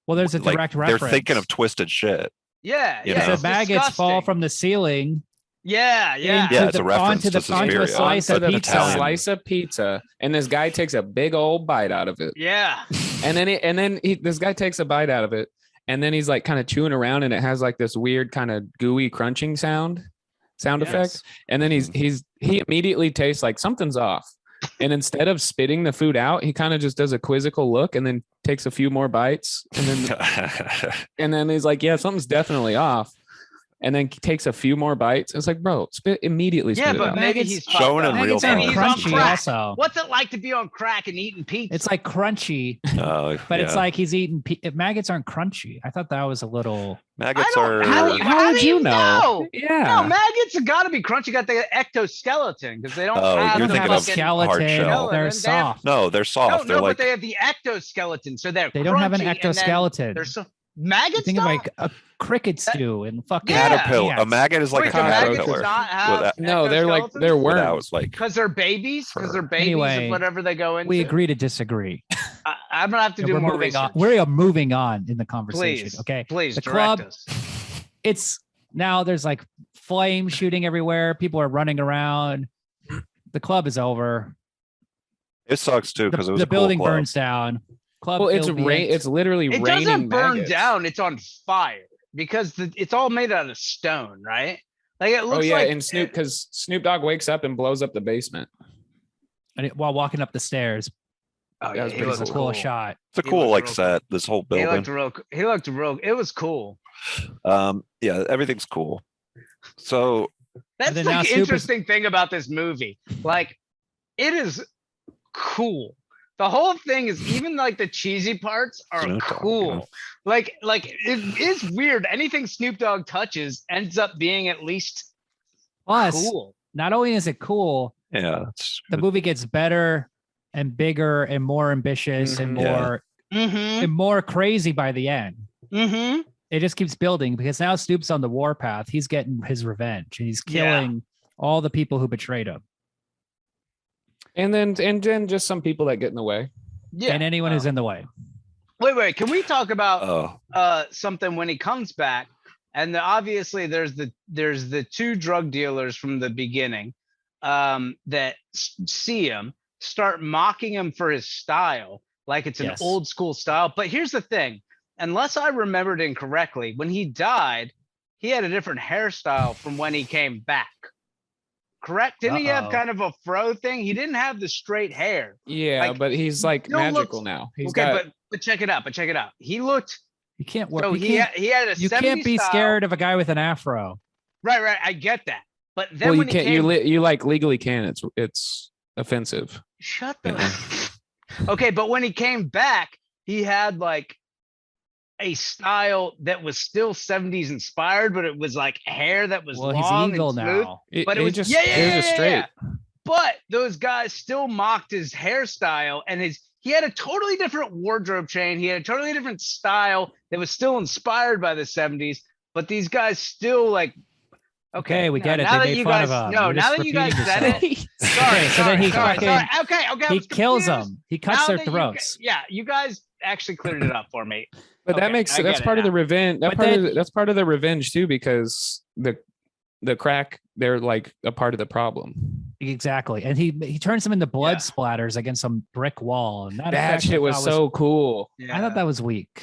Well, there's a like, direct they're reference. thinking of twisted shit. yeah, You yeah. know? the maggots fall disgusting. from the ceiling Yeah, yeah. into Yeah, it's the, a reference onto, to the, onto a Suspiria. slice of But pizza. Italian. Slice of pizza, and this guy takes a big old bite out of it. Yeah. And then this guy takes a bite out of it, and then he's like kind of chewing around, and it has like this weird kind of gooey crunching sound effect. And then he immediately tastes like something's off. And instead of spitting the food out, he kind of just does a quizzical look and then takes a few more bites. And then he's like, yeah, something's definitely off. and then takes a few more bites. It's like, bro, immediately spit Yeah, it but out. maybe he's Showing in real maggots aren't time. Maybe he's on crunchy. crack. Also, What's it like to be on crack and eating pizza? it's like crunchy, but it's like he's eating. Maggots aren't crunchy. I thought that was a little. Maggots I are. don't, how would you know? Yeah. No, maggots have got to be crunchy. Got the ectoskeleton because they don't have you're the thinking of fucking hard skeleton. shell. They're soft. No, they're soft. No, They're like but they have the ectoskeleton, so They don't have an exoskeleton. They're so maggots. Think of like a cricket stew and fucking caterpillar. ants. A maggot is like Wait, a do maggots caterpillar. not have No, they're exoskeletons? worms. Like Because they're babies. Because they're babies Anyway, of whatever they go into. We agree to disagree. I'm gonna have to do we're more moving research. on. We are moving on in the conversation. Please, Okay. please The direct club. us. It's now there's like flames shooting everywhere. People are running around. The club is over. it sucks too because it was The a cool building club. burns down. Club. Well, it's ambient. It's literally It raining doesn't burn maggots. down. It's on fire because it's all made out of stone, right? Like it looks Oh yeah, like and because Snoop Dogg wakes up and blows up the basement. While walking up the stairs. Oh, That was he pretty It's a looked cool shot. It's a He cool looked like real set. This whole He building. looked real. It was cool. Yeah, everything's cool. So That's then the now Snoop is- interesting thing about this movie. Like, it is cool. The whole thing is even like the cheesy parts are Snoop Dogg, cool. yeah. Like it is weird. Anything Snoop Dogg touches ends up being at least Plus, cool. not only is it cool, yeah, it's the movie gets better and bigger and more ambitious and Mhm. Yeah. more Mm-hmm. and more crazy by the end. Mm-hmm. It just keeps building because now Snoop's on the warpath. He's getting his revenge and he's Yeah. killing all the people who betrayed him And then just some people that get in the way. Yeah. and anyone who's in the way. Wait. Can we talk about oh something when he comes back? And obviously there's the two drug dealers from the beginning that see him, start mocking him for his style, like it's an Yes. old school style. But here's the thing, unless I remembered incorrectly, when he died, he had a different hairstyle from when he came back. Correct? Didn't he have Uh-oh. kind of a fro thing? He didn't have the straight hair. Yeah, Like, but he's like still magical looks- now. He's Okay, got but check it out. He looked You can't work. so you can't, he had a you 70s can't be style. scared of a guy with an afro. Right. I get that. But then well, you when he can't. came, You like legally can. It's offensive. shut the. Okay, but when he came back, he had like a style that was still 70s inspired, but it was like hair that was Well, he's long evil and smooth. now. But it was just yeah, it was just straight. But those guys still mocked his hairstyle and he had a totally different wardrobe chain. He had a totally different style that was still inspired by the 70s. But these guys still like. Okay, we get it. Now They that made you fun guys, of him. no, You're now just that you guys repeating said yourself. it, sorry, Okay, so then he sorry. fucking- Okay, He I'm kills confused. them. He cuts Now their that you throats. yeah, you guys actually cleared it up for me. But Okay, that makes I that's get it part of the now. revenge. But then- That's part of the revenge too, because the crack, they're like a part of the problem. Exactly. And he turns them into blood Yeah. splatters against some brick wall. And that That effect I shit was thought so cool. I thought that was weak.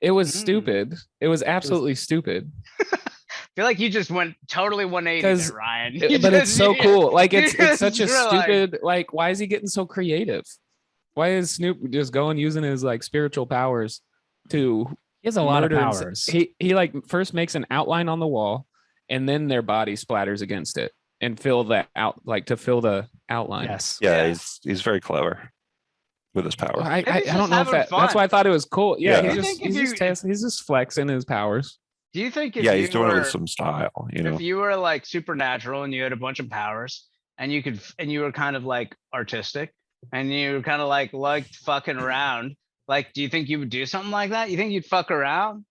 It was Mm. stupid. It was absolutely stupid. I feel like you just went totally 180 'Cause there, Ryan. But You it's just- so cool. Like you it's such a just realized- stupid. Like, why is he getting so creative? Why is Snoop just going using his like spiritual powers to He has a lot of murder powers. He like first makes an outline on the wall, and then their body splatters against it and fill that out, like to fill the outline. Yes. yeah, Yeah. he's very clever with his power. Well, Maybe I he's don't just know if having that. fun. That's why I thought it was cool. Yeah, Yeah. I think if he's just flexing his powers. Do you think if Yeah, you he's doing it were, with some style, you know. if you were like supernatural and you had a bunch of powers and you were kind of like artistic and you kind of like liked fucking around, like do you think you would do something like that? You think you'd fuck around?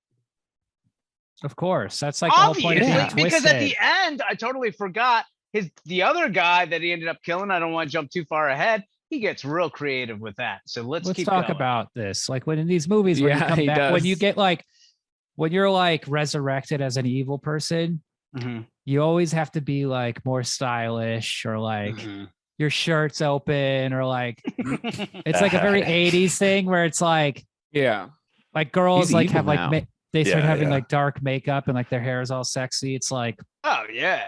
Of course. That's like the whole point of Obviously, being because at twisted. the end, I totally forgot the other guy that he ended up killing. I don't want to jump too far ahead. He gets real creative with that. So let's keep talk going. about this. Like when in these movies, when you Yeah, come he back, when does. you get like, when you're like resurrected as an evil person, Mhm, you always have to be like more stylish or like mhm. your shirt's open or like it's like a very 80s thing where it's like Yeah, girls He's like evil have like now. they start Yeah, having yeah. like dark makeup and like their hair is all sexy. It's like Oh yeah.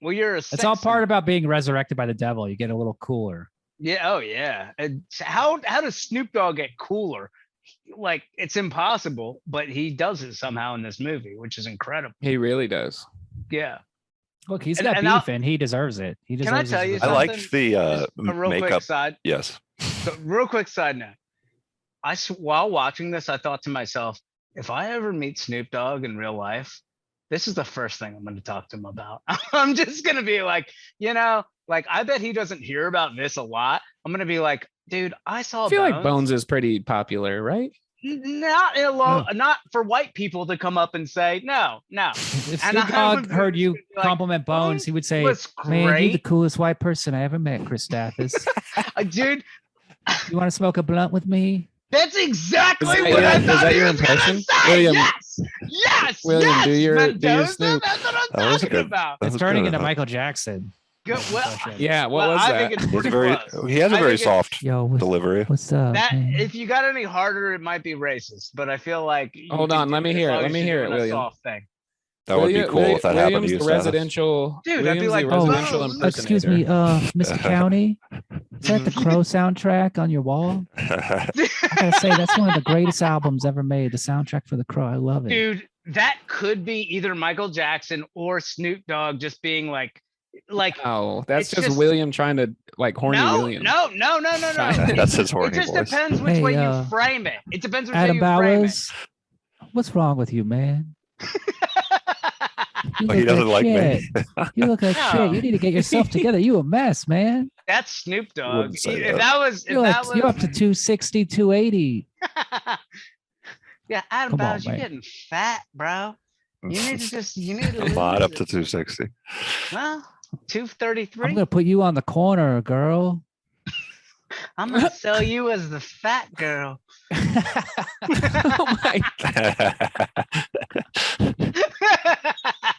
Well, you're a it's all part about being resurrected by the devil. You get a little cooler. Yeah. Oh yeah. And how does Snoop Dogg get cooler? Like it's impossible, but he does it somehow in this movie, which is incredible. he really does. Yeah. Look, he's And- got and beef and he deserves it. He deserves Can I tell you his I something? liked the Just a real quick makeup. side. Yes. So, real quick side note. While watching this, I thought to myself, if I ever meet Snoop Dogg in real life, this is the first thing I'm going to talk to him about. I'm just going to be like, like I bet he doesn't hear about this a lot. I'm going to be like, dude, I saw I feel Bones. like Bones is pretty popular, right? Not in a low, not for white people to come up and say no. If And Snoop I Dogg was heard you just like, compliment Bones, he would say, was "Man, you're the great. coolest white person I ever met, Chris Stathis. Dude, You want to smoke a blunt with me?" that's exactly Is that what your- I is thought that he your was gonna impression? say. William- Yes, William, yes, do your Mendoza, Snoop. that's what That I'm was talking good. about. That It's was turning good. into Michael Jackson. Good. Well, Yeah, what well, was I that? think it's He's pretty very. close. He has a I very think soft Yo, delivery. what's up, That man? if you got any harder, it might be racist. But I feel like you Hold can on, do let me as hear it, long let as me you're hear it, doing a William. soft thing. That would be cool if that happened to William's you, the Stathis. residential. Dude, I'd be William's like, the residential Bones. Excuse me, impersonator. Mr. County, is that the Crow soundtrack on your wall? I gotta say, that's one of the greatest albums ever made. The soundtrack for The Crow, I love it. Dude, that could be either Michael Jackson or Snoop Dogg just being like, Oh, that's It's just just- William trying to like horny no, William. no. That's his It horny just voice. depends which Hey, way you frame it. It depends which way Adam you frame it. Bowers, what's wrong with you, man? You Oh, he look doesn't like me. shit. You look like No. shit. You need to get yourself together. You a mess, man. That's Snoop Dogg. Wouldn't say If that. that was, if You're, that you're up was, to 260, 280. yeah, Adam Come on, Bowers, you're man. getting fat, bro. You need to I'm not lose up to it. 260. Well, I'm 233. gonna put you on the corner, girl. I'm gonna sell you as the fat girl. Oh my!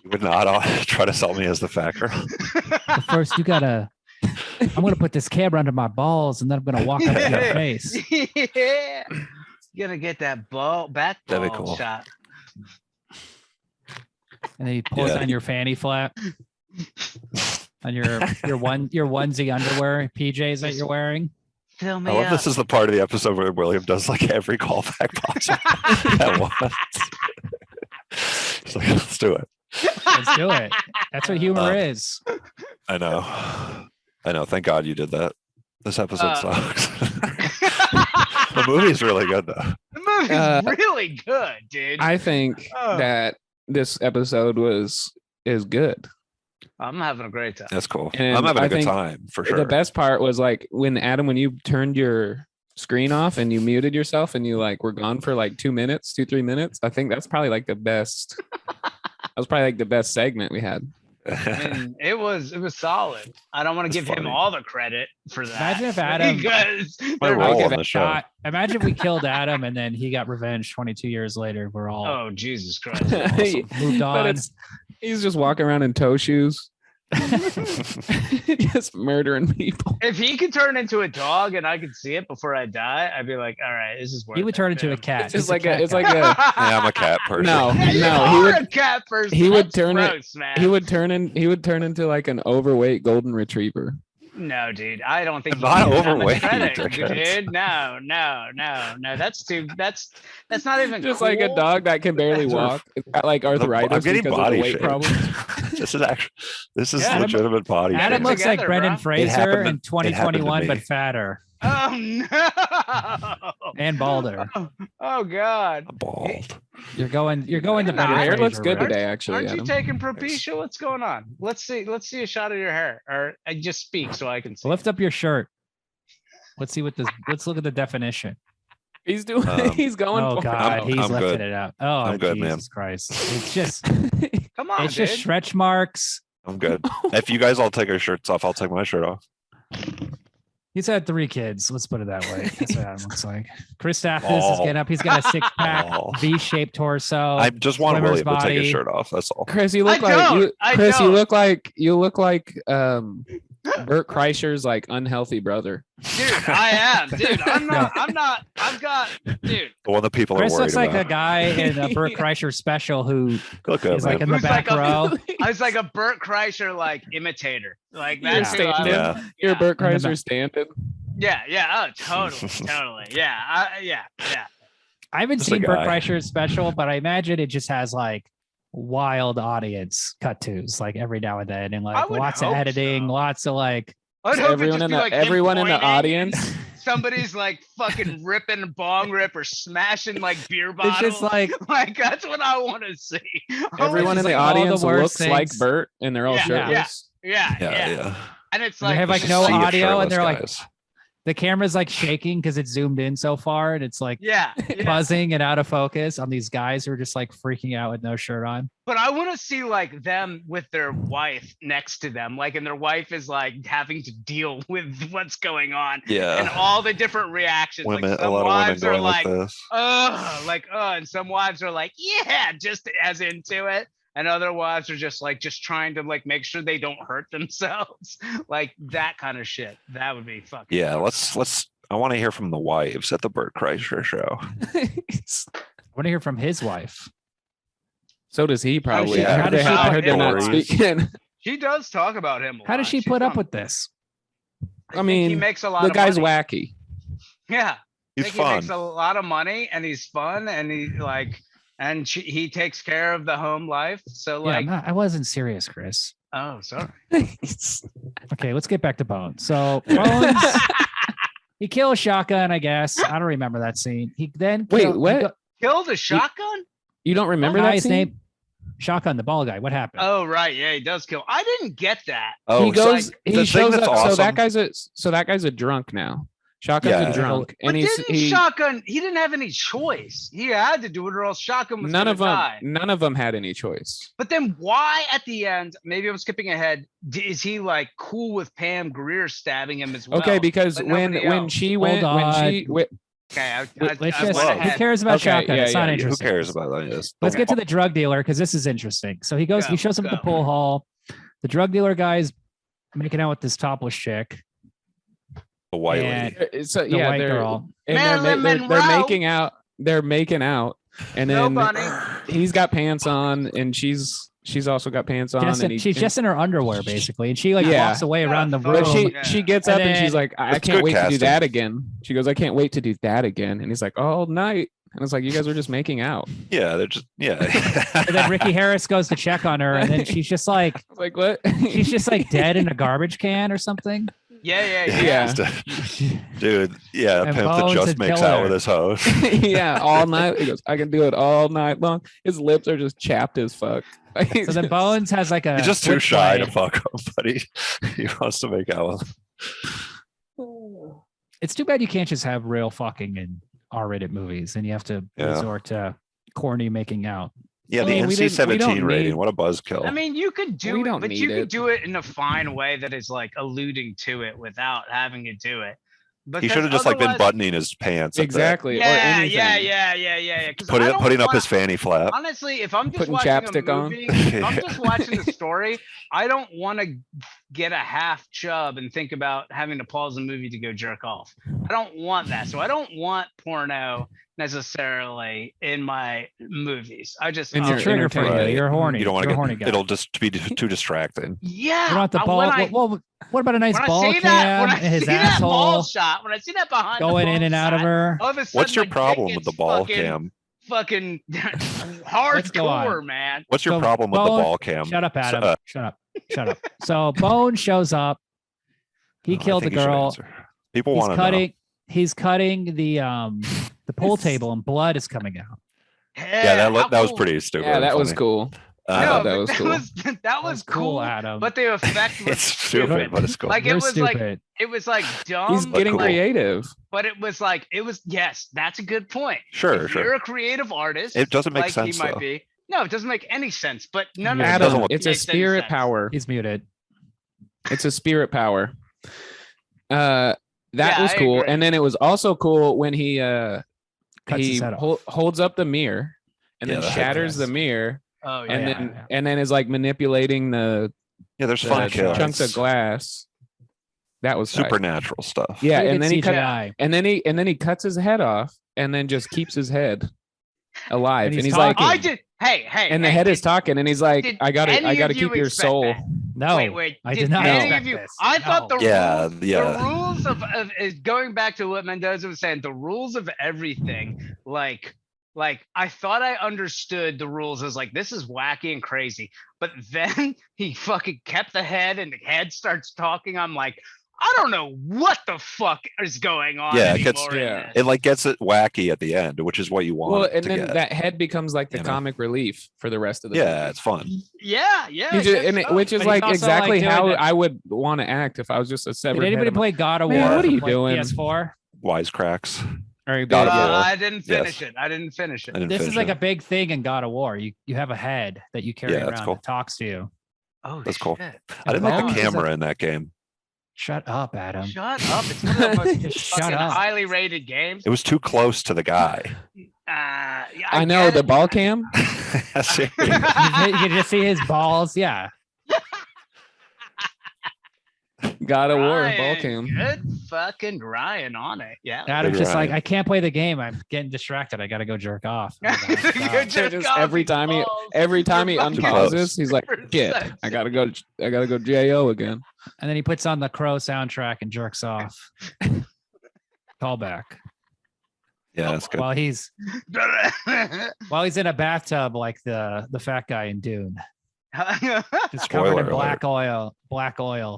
You would not try to sell me as the fat girl. But first, you gotta. I'm gonna put this camera under my balls, and then I'm gonna walk up to your face. Yeah. You're gonna get that back That'd be ball cool. shot. And then he pulls Yeah. on your fanny flap, on your onesie underwear PJs that you're wearing. Fill me I love up. this is the part of the episode where William does like every callback possible at once. He's like, let's do it. Let's do it. That's what humor is. I know. Thank God you did that. This episode sucks. The movie's really good though. The movie's really good, dude. I think Oh. that this episode is good. I'm having a great time. That's cool. And I'm having I a good think time for sure. The best part was like when you turned your screen off and you muted yourself and you like were gone for like 3 minutes. I think that's probably like the best. That was probably like the best segment we had. I mean, it was solid. I don't want to It's give him funny. all the credit for that. Imagine if Adam- because My there role was- on the show. Imagine if we killed Adam and then he got revenge 22 years later. We're all Oh Jesus Christ! moved But on. he's just walking around in toe shoes, just murdering people. If he could turn into a dog and I could see it before I die, I'd be like, all right, this is worth He would it, turn into a man. cat. It's just He's like cat it's guy. like a Yeah, I'm a cat person. No. Yeah, you No, he are would- a cat person. he would That's turn it- gross, man. he would turn into like an overweight golden retriever. No, dude, I don't think I'm you not give him that much overweight, credit, dickheads. dude. No. That's not even Just cool. like a dog that can barely That's walk. It's got like arthritis I'm getting because of body the weight shape. problems. This is Yeah, Adam- legitimate body Adam Adam shape. looks like together, Brendan bro. Fraser happened to- in it happened to 2021, but me. fatter Oh no! and balder. Oh god! I'm bald. You're going to Your Your Brendan hair Fraser, looks good right? today, actually. Aren't you Adam. taking Propecia? What's going on? Let's see a shot of your hair, or just speak so I can see. Lift up your shirt. Let's see what this. Let's look at the definition. He's doing. He's going. Oh for God, it. he's I'm lifting good. it out. Oh, I'm good, man. Jesus Christ! It's just, Come on, it's dude. just stretch marks. I'm good. If you guys all take our shirts off, I'll take my shirt off. He's had 3 kids. Let's put it that way. That's what Adam looks like. Chris Stathis is Oh. getting up. He's got a 6-pack, Oh. V-shaped torso. I just want swimmer's William to take his body. shirt off. That's all. Chris, you look like don't. you. I Chris, don't. you look like Bert Kreischer's like unhealthy brother. Dude, I am. Dude, I'm not. I've got. Dude, The one that people Chris are worried looks like a about. guy in a Burt Kreischer special who Look good, is like man. in the Who's back like a- row. I was like a Burt Kreischer like imitator. Like You're that's who I standing. was. Yeah. You're Yeah. Bert In the Kreischer back. standing. Yeah. Oh, totally. Yeah. Yeah. I haven't Just a seen Burt guy. Kreischer's special, but I imagine it just has like wild audience cut tos like every now and then, and like would lots of hope editing, so. lots of like I'd So hope everyone it in just the be like him everyone in the pointing, audience. somebody's like fucking ripping a bong rip or smashing like beer it's bottles. just like Like that's what I want to see. Everyone in just the like all the audience worst looks like things. Bert, and they're all Yeah, shirtless. yeah. And it's And like they have like it's no See it audio, and shirtless they're like guys. the camera's like shaking because it's zoomed in so far, and it's like yeah. buzzing and out of focus on these guys who are just like freaking out with no shirt on. But I want to see like them with their wife next to them, like, and their wife is like having to deal with what's going on Yeah. and all the different reactions. Women, like a some lot of women wives are going like, this. and some wives are like, yeah, just as into it. And other wives are just like, just trying to like make sure they don't hurt themselves. Like that kind of shit. That would be fucking. Yeah, awesome. let's. I want to hear from the wives at the Bert Kreischer show. I want to hear from his wife. So does he probably. yeah. How does she- I heard they're not Stories. speaking. She does talk about him. How does she put up with this? I I mean, he mean, makes a lot The of guy's money. wacky. Yeah. He's He fun. makes a lot of money and he's fun and he like, and he takes care of the home life. So Yeah, like, I wasn't serious, Chris. oh, sorry. Okay, let's get back to Bones. So Bones, he kills Shotgun, I guess. I don't remember that scene. He then Wait, what? Killed a shotgun? You don't remember the that guy's scene? name? Shotgun, the ball guy. What happened? Oh, right. Yeah, he does kill. I didn't get that. Oh, He goes. the He thing shows that's up. awesome. So that guy's a drunk now. Shotgun's Yeah. a drunk, But and didn't Shotgun, he didn't have any choice. He had to do it or else Shotgun was none gonna of them. die. None of them had any choice. But then why at the end, maybe I'm skipping ahead, is he like cool with Pam Grier stabbing him as well? Okay, because but when nobody when else? she went Okay, I Let's went just, ahead. who cares about Okay, Shotgun? yeah, It's not yeah. interesting. Who cares about that? Let's get to the drug dealer because this is interesting. So he goes, Go, he shows up at the go. pool hall. The drug dealer guy's making out with this topless chick. The white And lady. So the yeah, white they're girl. and they're, Marilyn they're Monroe. making out. They're making out, and No, then bunny. he's got pants on, and she's also got pants on. and She's just in her underwear basically, and she like Yeah. walks away around the But room. But she gets And up and she's then- like, I That's can't good wait to do casting. that again. She goes, I can't wait to do that again. And he's like, all night. And it's like, you guys were just making out. Yeah, they're just and then Ricky Harris goes to check on her, and then she's just like, I was like, what? she's just like dead in a garbage can or something. Yeah. Dude, yeah, And pimp that Bones just would makes kill out her. with his host. Yeah, all night. He goes, I can do it all night long. His lips are just chapped as fuck. So then Bones has like a He's just too shy to switchblade. fuck him, but he wants to make out with him. It's too bad you can't just have real fucking in R-rated movies, and you have to Yeah. resort to corny making out. Yeah, I the mean, we NC-17 don't rating. need- What a buzzkill. I mean, you could do We it, don't but need you could it. do it in a fine way that is like alluding to it without having to do it. he Because should have just like been otherwise- buttoning his pants. at the- Exactly. Or Yeah, anything. yeah. 'Cause I Putting don't putting up wanna- his fanny flap. Honestly, if I'm just Putting watching chapstick a on. movie, if I'm Yeah. just watching the story, I don't want to get a half chub and think about having to pause the movie to go jerk off. I don't want that. So I don't want porno necessarily in my movies. I just In It's your a trigger for you. Right. You're horny. You don't want You're to a horny get. guy. It'll just be too distracting. yeah. You want the ball? When I, What about a nice when I ball see cam that, when I and his see that ball asshole shot, when I see that behind the going ball in and out of shot, her? all of a What's sudden your my dick problem with the gets ball fucking- cam? Fucking Let's go on. hardcore, man. What's your So, problem with the Bone- ball cam? Shut up, Adam. So, Shut up. Shut up. So Bone shows up. He I killed the think you should girl. answer. People He's want to know. cutting. He's cutting the pool table, and blood is coming out. Yeah, how that was cool. pretty stupid. Yeah, and that was funny. cool. No, I thought but that was cool. that was cool, Adam. but the effect was It's stupid, but it's cool. Like You're it was stupid. like dumb. He's getting cool. creative. but it was yes, that's a good point. Sure, If sure. you're a creative artist, It doesn't make like sense, he might though. be. No, it doesn't make any sense. But none Yeah, of it it doesn't Adam, look- it's a makes any spirit sense. power. He's muted. It's a spirit power. That Yeah, was I cool. agree. And then it was also cool when he Cuts his head off. holds up the mirror and Yeah, then the head shatters the glass. mirror Oh yeah. and yeah, then yeah. and then is like manipulating the, Yeah, there's fun kills. chunks of glass. That was tight. Supernatural stuff. Yeah, Pretty and good then he CGI. and then he cuts his head off and then just keeps his head alive. And And he's he's like, I did. Hey. and the hey, head did- is talking, and he's like, did I gotta any of keep you your expect soul. that? No, Wait. I did not any expect of you? this. I No. thought the Yeah, rules, yeah. the rules of is going back to what Mendoza was saying. The rules of everything, like Like, I thought I understood the rules. I was like, this is wacky and crazy. But then he fucking kept the head and the head starts talking. I'm like, I don't know what the fuck is going on. Yeah, it like gets it wacky at the end, which is what you want. Well, and then that head becomes like the comic relief for the rest of the movie. It's fun. Yeah. Which is like exactly how I would want to act if I was just a severed. Did anybody play God of War? What are you doing? PS4? Wisecracks. God of War. I didn't finish it. This is like a big thing in God of War. You have a head that you carry around that talks to you. Oh, that's cool. I didn't like the camera in that game. Shut up, Adam. Shut up. It's one of the most fucking highly rated games. It was too close to the guy. I know the ball cam. You can just see his balls. Yeah. God of War ball cam. Good fucking Ryan on it. Yeah. Adam's just like, I can't play the game. I'm getting distracted. I got to go jerk off. Every time he unpauses, he's like, shit, I gotta go JO again. And then he puts on the Crow soundtrack and jerks off. Callback. Yeah, that's good. While he's in a bathtub like the fat guy in Dune. It's covered in black oil.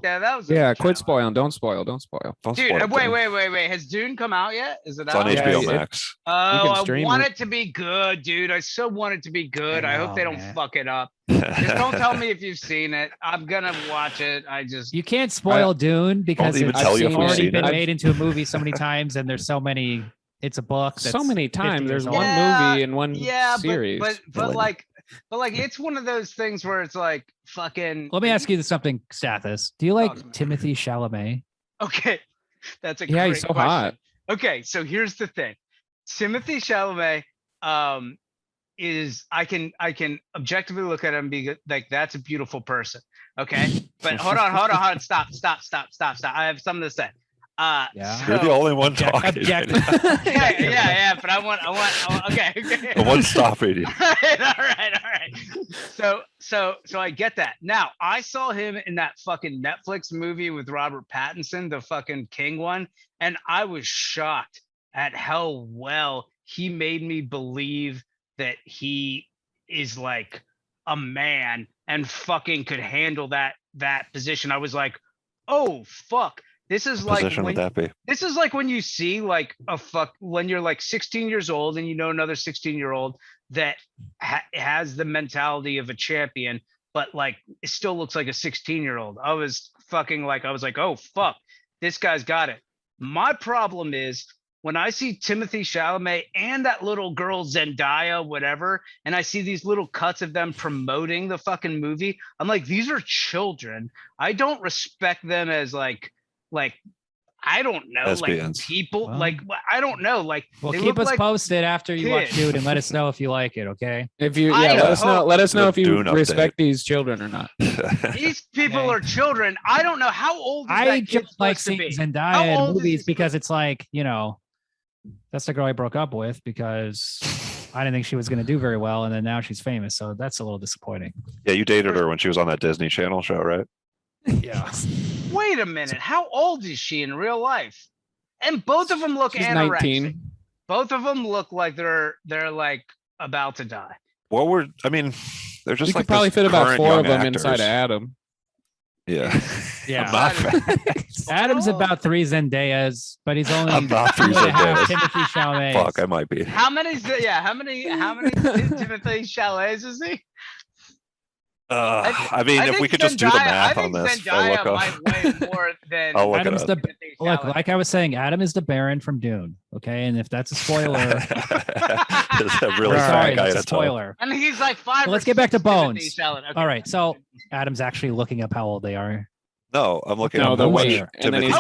Yeah, that was. Quit spoiling. Don't spoil. Dude, spoil wait. Has Dune come out yet? Is it out? It's on HBO Max. Oh, I want it to be good, dude. I so want it to be good. I hope they don't fuck it up. Just don't tell me if you've seen it. I'm gonna watch it. You can't spoil Dune because it's already been made into a movie so many times, and there's so many. It's a book. So many times. There's one movie and one series. But like it's one of those things where it's like fucking. Let me ask you something, Stathis. Do you like Timothée Chalamet? Okay, that's a he's so question. hot. Okay, so here's the thing. Timothée Chalamet is I can objectively look at him and be like, that's a beautiful person. Okay, but hold on, stop. I have something to say. You're the only one talking. Yeah. But I want. Okay. The one stopping you. All right. So I get that. Now I saw him in that fucking Netflix movie with Robert Pattinson, the fucking King one, and I was shocked at how well he made me believe that he is like a man and fucking could handle that position. I was like, oh fuck. This is like this is like when you see like when you're like 16 years old and you know another 16-year-old that has the mentality of a champion, but like it still looks like a 16-year-old. I was like, oh fuck, this guy's got it. My problem is when I see Timothée Chalamet and that little girl Zendaya, whatever, and I see these little cuts of them promoting the fucking movie, I'm like, these are children. I don't respect them as like I don't know, lesbians. Like people, I don't know, like. Well, keep us posted after you watch Dude and let us know if you like it, okay? If you, let us know if you respect these children or not. These people are children. I don't know how old. I just like seeing Zendaya in movies because it's like, you know, that's the girl I broke up with because I didn't think she was going to do very well, and then now she's famous, so that's a little disappointing. Yeah, you dated her when she was on that Disney Channel show, right? Yeah. Wait a minute. How old is she in real life? And both of them look anorexic. 19. Both of them look like they're like about to die. Well, they're just you could probably fit about 4 of them inside of Adam. Yeah. I'm not Adam's about 3 Zendayas, but he's only I'm not 3 Zendayas. Timothée Chalamet. Fuck, I might be. How many Timothée Chalamets is he? If we could just do the math on this. Zendaya might weigh more than Adam's look, like I was saying, Adam is the Baron from Dune. Okay, and if that's a spoiler, it's a really sorry, that's a spoiler. And he's like 5. Let's get back to Bones. Okay. All right, so Adam's actually looking up how old they are. No, I'm looking at the weight. And then he's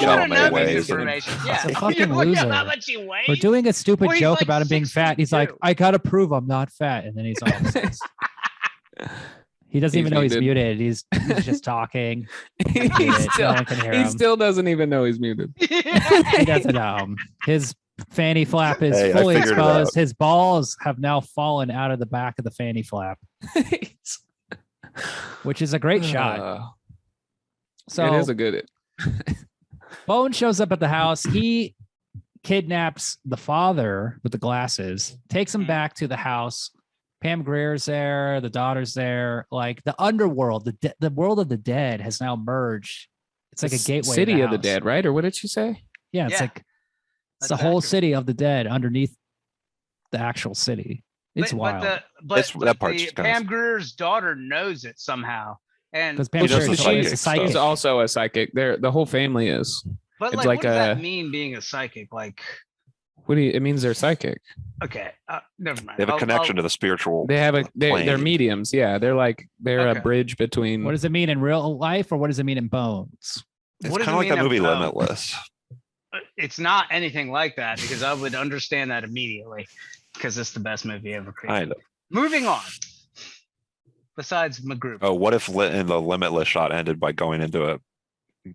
weighs. Yeah, a fucking loser. How much he weighs? We're doing a stupid joke about him being fat. He's like, I gotta prove I'm not fat, and then he's all. He doesn't even know he's muted. He's just talking. No one can hear him. He still doesn't even know he's muted. He doesn't know. His fanny flap is fully exposed. His balls have now fallen out of the back of the fanny flap, which is a great shot. So it is a good. Bone shows up at the house. He kidnaps the father with the glasses, takes him back to the house. Pam Grier's there, the daughter's there. Like the underworld, the world of the dead has now merged. It's like a gateway. City to of the dead, right? Or what did she say? Yeah, it's like it's the whole city of the dead underneath the actual city. It's wild. That part's Pam Grier's daughter knows it somehow, and because Pam Grier is a psychic. She's also a psychic. The whole family is. But it's like, what does that mean? Being a psychic, like, what do you? It means they're psychic. Okay, never mind. They have a connection to the spiritual. They have they're mediums. Yeah, they're a bridge between. What does it mean in real life, or what does it mean in Bones? It's kind of like that movie Limitless. It's not anything like that because I would understand that immediately because it's the best movie ever created. Kind of. Moving on. Besides my group. Oh, what if in the Limitless shot ended by going into a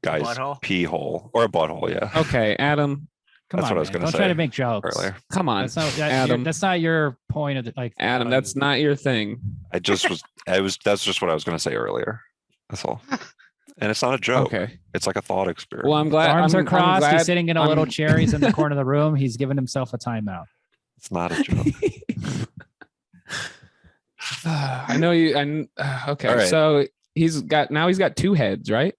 guy's pee hole or a butthole? Yeah. Okay, Adam. Come that's on, what I was going to say. Don't try to make jokes earlier. Come on, Adam. That's not your point of the, like. Adam, that's not your thing. I just was. That's just what I was going to say earlier. That's all. And it's not a joke. Okay. It's like a thought experiment. Well, I'm glad. Arms are crossed. He's sitting in a little chair. He's in the corner of the room. He's giving himself a timeout. It's not a joke. I know you. Okay. Right. So he's got 2 heads, right?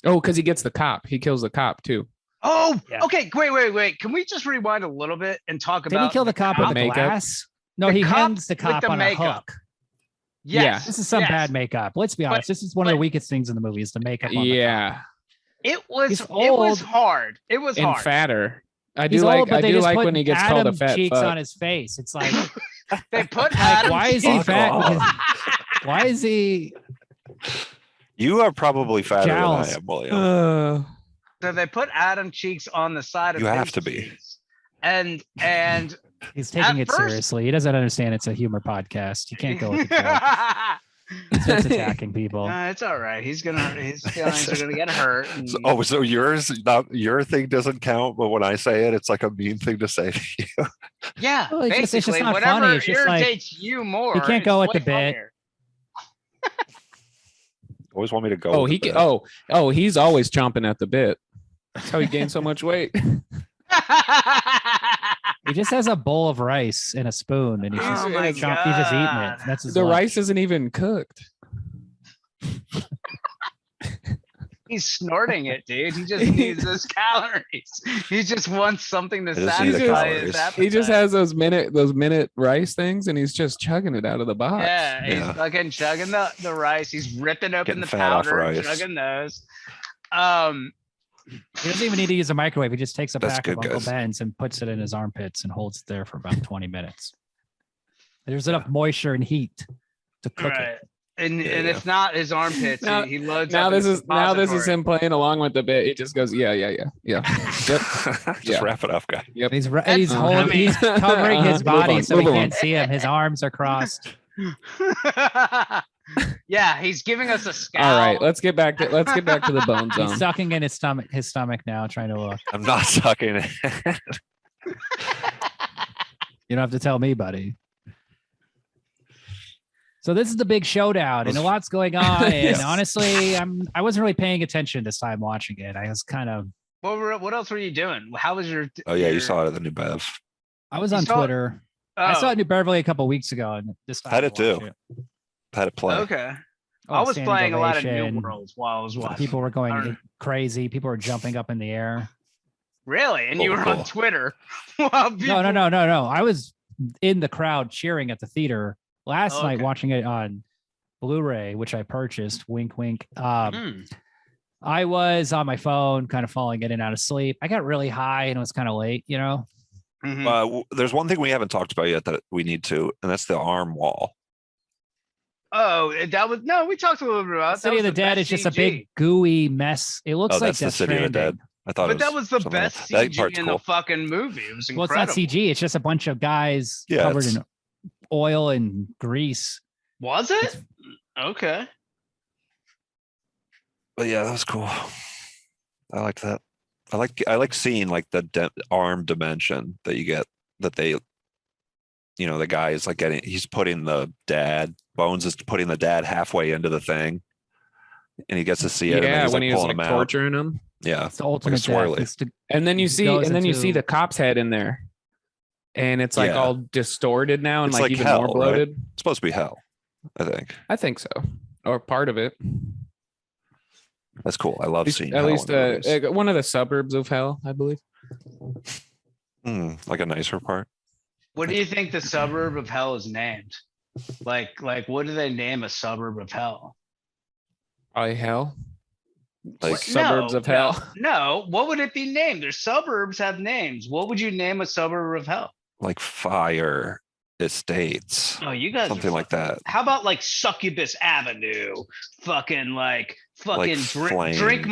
Oh, because he gets the cop. He kills the cop too. Oh, yeah. Okay. Wait. Can we just rewind a little bit and talk about? Did he kill the cop with the glass? No, he hands the cop on a hook. Yes. Yeah, this is some bad makeup. Let's be honest. This is one of the weakest things in the movie is the makeup. On the cop. It was hard. It was and hard. Fatter. I do like when he gets called a fat cheeks fuck. on his face. It's like they put Adam. Why is he fat? Why is he? You are probably fatter than I am, William. So they put Adam cheeks on the side of. You have to be. And he's taking it seriously. He doesn't understand it's a humor podcast. You can't go with the joke. He starts attacking people. It's all right. His feelings are gonna get hurt. So your thing doesn't count, but when I say it, it's like a mean thing to say to you. Yeah, well, basically, it's just not whatever funny. It's just irritates you more. You can't go with the bit. Always want me to go. He's always chomping at the bit. That's how he gained so much weight. He just has a bowl of rice and a spoon, and he's just eating it. That's his the lunch. rice isn't even cooked. He's snorting it, dude. He just needs those calories. He just wants something to satisfy his appetite. He just has those minute rice things, and he's just chugging it out of the box. Yeah, he's fucking chugging the rice. He's ripping open the powder, chugging those. He doesn't even need to use a microwave. He just takes a pack of Uncle Ben's and puts it in his armpits and holds it there for about 20 minutes. There's enough moisture and heat to cook it. And if not his armpits, he loads. This is him playing along with the bit. He just goes, yeah. Yep. Just wrap it up, guy. Yep. He's covering his body so we can't see him. His arms are crossed. Yeah, he's giving us a scowl. All right, let's get back to the bone zone. He's sucking in his stomach now, trying to look. I'm not sucking it. You don't have to tell me, buddy. So this is the big showdown, and a lot's going on. And honestly, I wasn't really paying attention this time watching it. I was kind of. What else were you doing? How was your? Oh yeah, you saw it at the New Bev. I was on Twitter. I saw it in New Beverly a couple weeks ago, and this time had it too. Had it play. Okay. I was playing a lot of New Worlds while I was watching. People were going crazy. People were jumping up in the air. Really? And you were on Twitter? No. I was in the crowd cheering at the theater last night, watching it on Blu-ray, which I purchased. Wink, wink. I was on my phone, kind of falling in and out of sleep. I got really high, and it was kind of late, you know. Mm-hmm. There's one thing we haven't talked about yet that we need to, and that's the arm wall. Oh, we talked a little bit about City of the Dead is just a big gooey mess. It looks like that's the City of the Dead. I thought, that was the best CG in the fucking movie. It was incredible. Well, it's not CG. It's just a bunch of guys covered in oil and grease. Was it? Okay. But yeah, that was cool. I liked that. I like seeing like the arm dimension that you get. That they, the guy is like he's putting the dad. Bones is putting the dad halfway into the thing, and he gets to see it. Yeah, and when he's he was like torturing him. Yeah. It's the ultimate swirly. death. It's the- And then you see, goes the into- cop's head in there, and it's like Yeah. all distorted now and It's like like even hell, more right? bloated. It's supposed to be hell, I think. I think so, or part of it. That's cool. I love seeing At hell least in movies. one of the suburbs of hell, I believe. Like a nicer part. What do you think the suburb of hell is named? Like what do they name a suburb of hell? Probably hell. Like Suburbs of hell. No, what would it be named? Their suburbs have names. What would you name a suburb of hell? like Fire Estates. Oh, you guys something like that. How about like Succubus Avenue? Fucking Flame. drink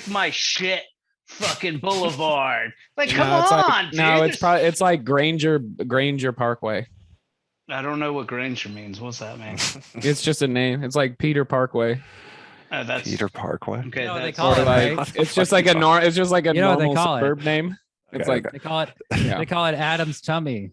my shit. Fucking Boulevard. Like, come No, it's on, like, dude. no, it's like Granger Parkway. I don't know what Granger means. What's that mean? It's just a name. It's like Peter Parkway. Oh, that's Peter Parkway. okay. You know what they That's call it, Like, right? it's just like a It's just like a You know what they normal call it? suburb name. It's Okay, like They call it yeah. they call it Adam's tummy.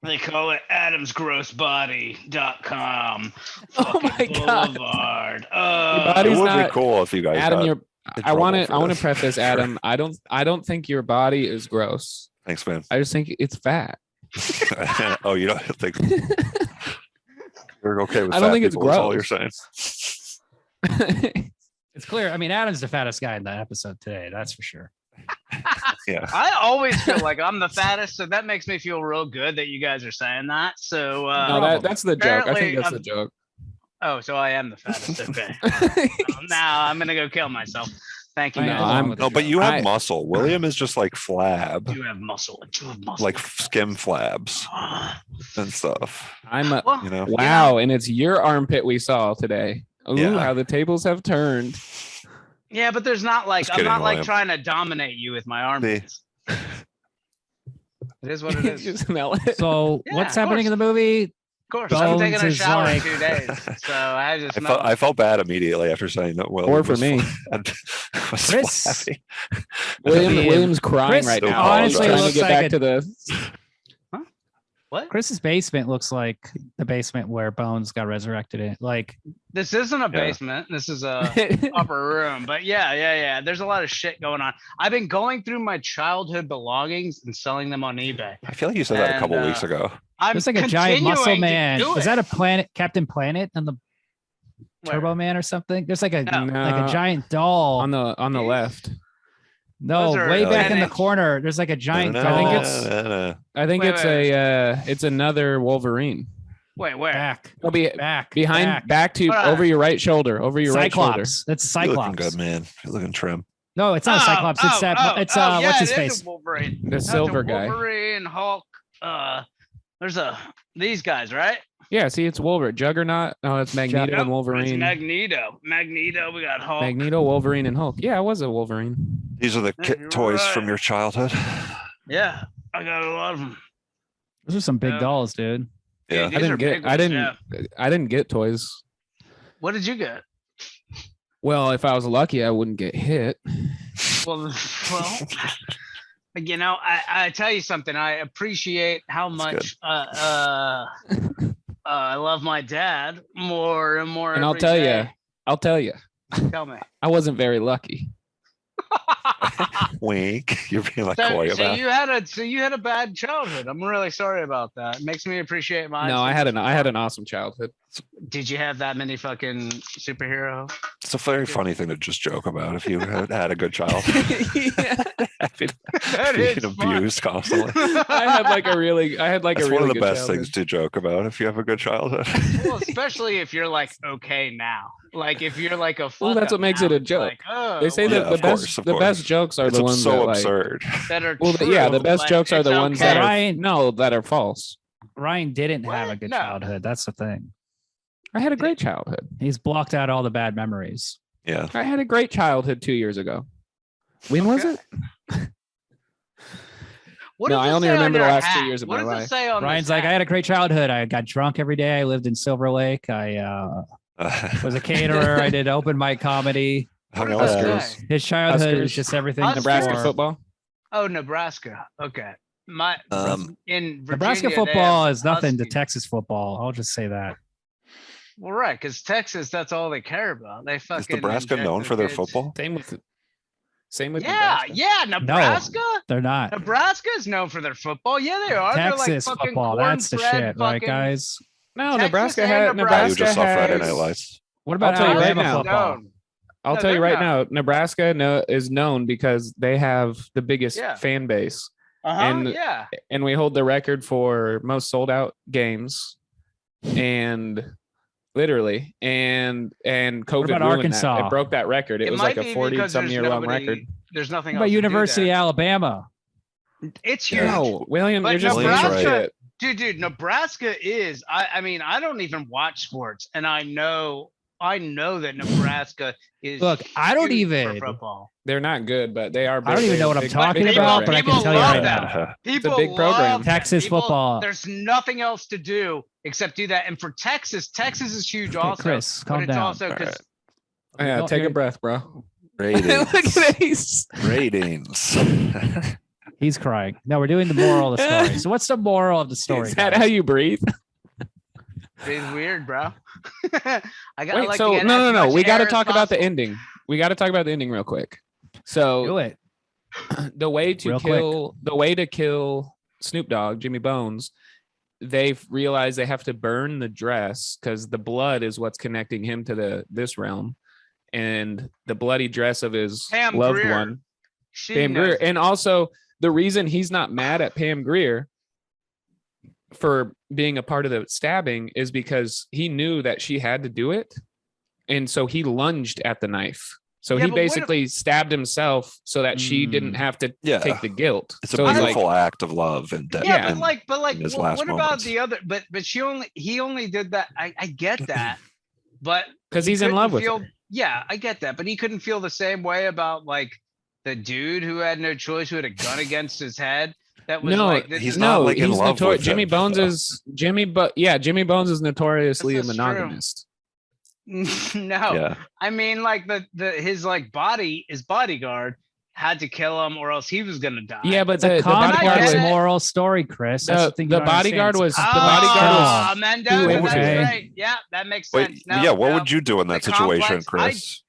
They call it adamsgrossbody.com. Oh my God. Boulevard. Your It body's would not- be cool if you guys Adam, got you're. in I want trouble to. for I want to this. preface, Adam. I don't think your body is gross. Thanks, man. I just think it's fat. Oh, you don't think you're okay with I don't fat think it's people, is all you're gross. saying. It's clear. I mean, Adam's the fattest guy in that episode today. That's for sure. Yeah. I always feel like I'm the fattest, so that makes me feel real good that you guys are saying that. So No, that's the joke. I think Apparently, that's the I'm- joke. oh, so I am the fattest. Okay. Now I'm gonna go kill myself. Thank you. I guys. know, I'm- with No, the but joke. you have I- muscle. William is just like flab, You have muscle. You have muscle. like skim flabs and stuff. I'm a Well, You know. wow, and it's your armpit we saw today. Ooh, Yeah. how the tables have turned. yeah, but there's not like Just I'm kidding, not like William. trying to dominate you with my armpits. It is what it is. Just smell it. So Yeah, what's of happening in the movie? Of course, I'm taking Bones a is shower like- in 2 days, so I just I felt bad immediately after saying that. William Or for was me. was Chris- flabby. William's crying Chris right now. honestly He's trying to looks get like back a- to the. What? Chris's basement looks like the basement where Bones got resurrected in. Like, This isn't a Yeah. basement. This is a upper room. But yeah. There's a lot of shit going on. I've been going through my childhood belongings and selling them on I I feel like you said that a couple And, weeks ago. I'm there's like a giant muscle continuing to man. do Is it. that a planet, Captain Planet, and the Where? Turbo Man or something? There's like a No. like a giant doll. on the left. No, Those are way back in the 10-inch. corner. There's like a giant I doll. think it's- I think Wait, it's another Wolverine. Wait, where? back, It'll be back, behind, back to Hold on. over your right shoulder, over your right shoulder. Cyclops. That's You're looking Cyclops. good, man. You're looking trim. No, it's not Cyclops. It's yeah, what's his it is face? a Wolverine. The That's a silver guy. Wolverine, Hulk. There's these guys, right? Yeah, see, it's Wolverine. Juggernaut. No, it's Magneto Nope, and Wolverine. It's Magneto. Magneto. We got Hulk. Magneto, Wolverine, and Hulk. Yeah, it was a Wolverine. These are the Yeah, kit you're toys right. from your childhood. Yeah, I got a lot of them. Those are some big Yeah. dolls, dude. Yeah. These are big ones, yeah. I didn't get toys. What did you get? Well, if I was lucky, I wouldn't get hit. Well, you know, I tell you something. I appreciate how much I love my dad more and more. And I'll every tell you, day. Tell you, Tell me. I wasn't very lucky. Wink. You're being like coy So about it. you had a bad childhood. I'm really sorry about that. It makes me appreciate mine. No, so I had much an awesome childhood. Did you have that many fucking superhero? It's a very funny thing to just joke about if you had a good childhood. Having That being is fun. abused constantly. I had like a really That's really one of the good best childhood. things to joke about if you have a good childhood. Well, especially if you're like okay now. Like if you're like a Well, that's fuck what up makes now, it a it's joke. like, oh, They say Yeah, that the of course, best of the course. best jokes are It's the ones so that like absurd. that are well, true, yeah, the best but jokes are the it's ones okay. that are Ryan- no that are false. Ryan didn't have a What? good No. childhood. That's the thing. I had a great childhood. He's blocked out all the bad memories. Yeah. I had a great childhood 2 years ago. When was Okay. it? What No, does I it only say on remember the your last 2 hat? years of What my does it life. say on Ryan's this like, I hat? had a great childhood. I got drunk every day. I lived in Silver Lake. I was a caterer. I did open mic comedy. Hung What out does with that girls. say? His childhood Huskers. is just everything. Huskers. Nebraska before. football. Oh, Nebraska. Okay. My Um, in Virginia, Nebraska they football have is nothing to Huskies. Texas football. I'll just say that. Well, right, because Texas, that's all they care about. They fucking Is Nebraska inject known for their kids. football? Same with Yeah, Nebraska. yeah. Nebraska. They're not. Nebraska is known for their football. Yeah, they are. They're like Texas fucking football. That's the cornbread shit, right, fucking- guys? No, Texas Nebraska and had Nebraska You just saw Friday has- Night Lights. What about I'll tell you right Alabama now. football? I'll No, tell you they're right not. now, Nebraska is known because they have the biggest Yeah. fan base, Uh-huh. and- and we hold the record for most sold out games, and literally, and COVID about ruined Arkansas? that. It broke that record. It was like might a be 40-some because year long record. There's nothing What about else to do University of there. Alabama? It's huge. No, William, But you're just William's losing right. shit. Dude, Nebraska is. I mean, I don't even watch sports, and I know that Nebraska is. Look, I don't huge for even- football. They're not good, but they are. I don't even know what I'm talking about, but I can tell you right now. People big program. love that. Texas People- football. There's nothing else to do except do that. And for Texas is huge Okay, also. Chris, but calm it's down. also because Yeah, Don't- take a you're- breath, bro. Ratings. Look at these. Ratings. He's crying. No, we're doing the moral of the story. So what's the moral of the story? Is that guys? how you breathe? it's weird, bro. I got Wait, like so to get no, as no, no. much We got to air as talk about the possible. ending. We got to talk about the ending real quick. Do So it? the way to Real quick. kill Snoop Dogg, Jimmy Bones, they've realized they have to burn the dress because the blood is what's connecting him to this realm, and the bloody dress of his Pam loved Grier. one, She Pam knows Grier. And also the reason he's not mad at Pam Grier for being a part of the stabbing is because he knew that she had to do it. And so he lunged at the knife. So Yeah, he but what if- basically stabbed himself so that she didn't have to Yeah. take the guilt. It's a so beautiful like, act of love and death. Yeah, and but like, in his what last about moments. the other? But he only did that. I get that, but because he he's in couldn't love with feel, her. Yeah, I get that, but he couldn't feel the same way about like the dude who had no choice, who had a gun against his head. That was No, like, this he's is- not, like, in love with Jimmy him, Bones though. is Jimmy Bones is notoriously a This is true. monogamist. no. Yeah. I mean, like his like his bodyguard had to kill him, or else he was gonna die. Yeah, but It's a the bodyguard complex was- moral story, Chris. That's the thing. the you don't understand. bodyguard It's was- a the complex bodyguard was- film. Mendoza, Wait, that's okay. right. Yeah, that makes Wait, sense. No, yeah, what no. would you do in that The situation, complex- Chris?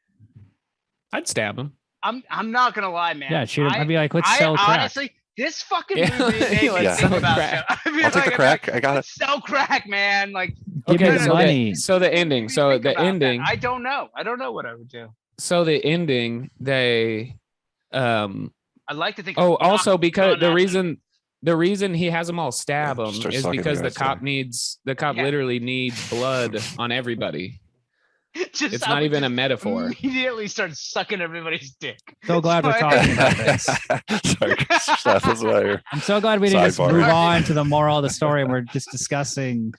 I'd stab him. I'm not gonna lie, man. Yeah, shoot him. I'd be like, let's I sell crack. honestly, this fucking Yeah, movie made me let's think sell about crack. shit. I'd be I'll take the like, crack. I got it. let's sell crack, man. Like, Give me Okay, the so money. so the ending. So think the about that. ending. I don't know. I don't know what I would do. So the ending. They. I'd like to think. Oh, it's also not because gonna the reason he has them all stab him Start is sucking because their the ass cop Yeah. literally needs blood on everybody. just, It's I not would even a just metaphor. Immediately start sucking everybody's dick. So glad we're Sorry. talking about this. Sorry, Chris. That was why I'm so glad we didn't just Sidebar. move on to the moral of the story and we're just discussing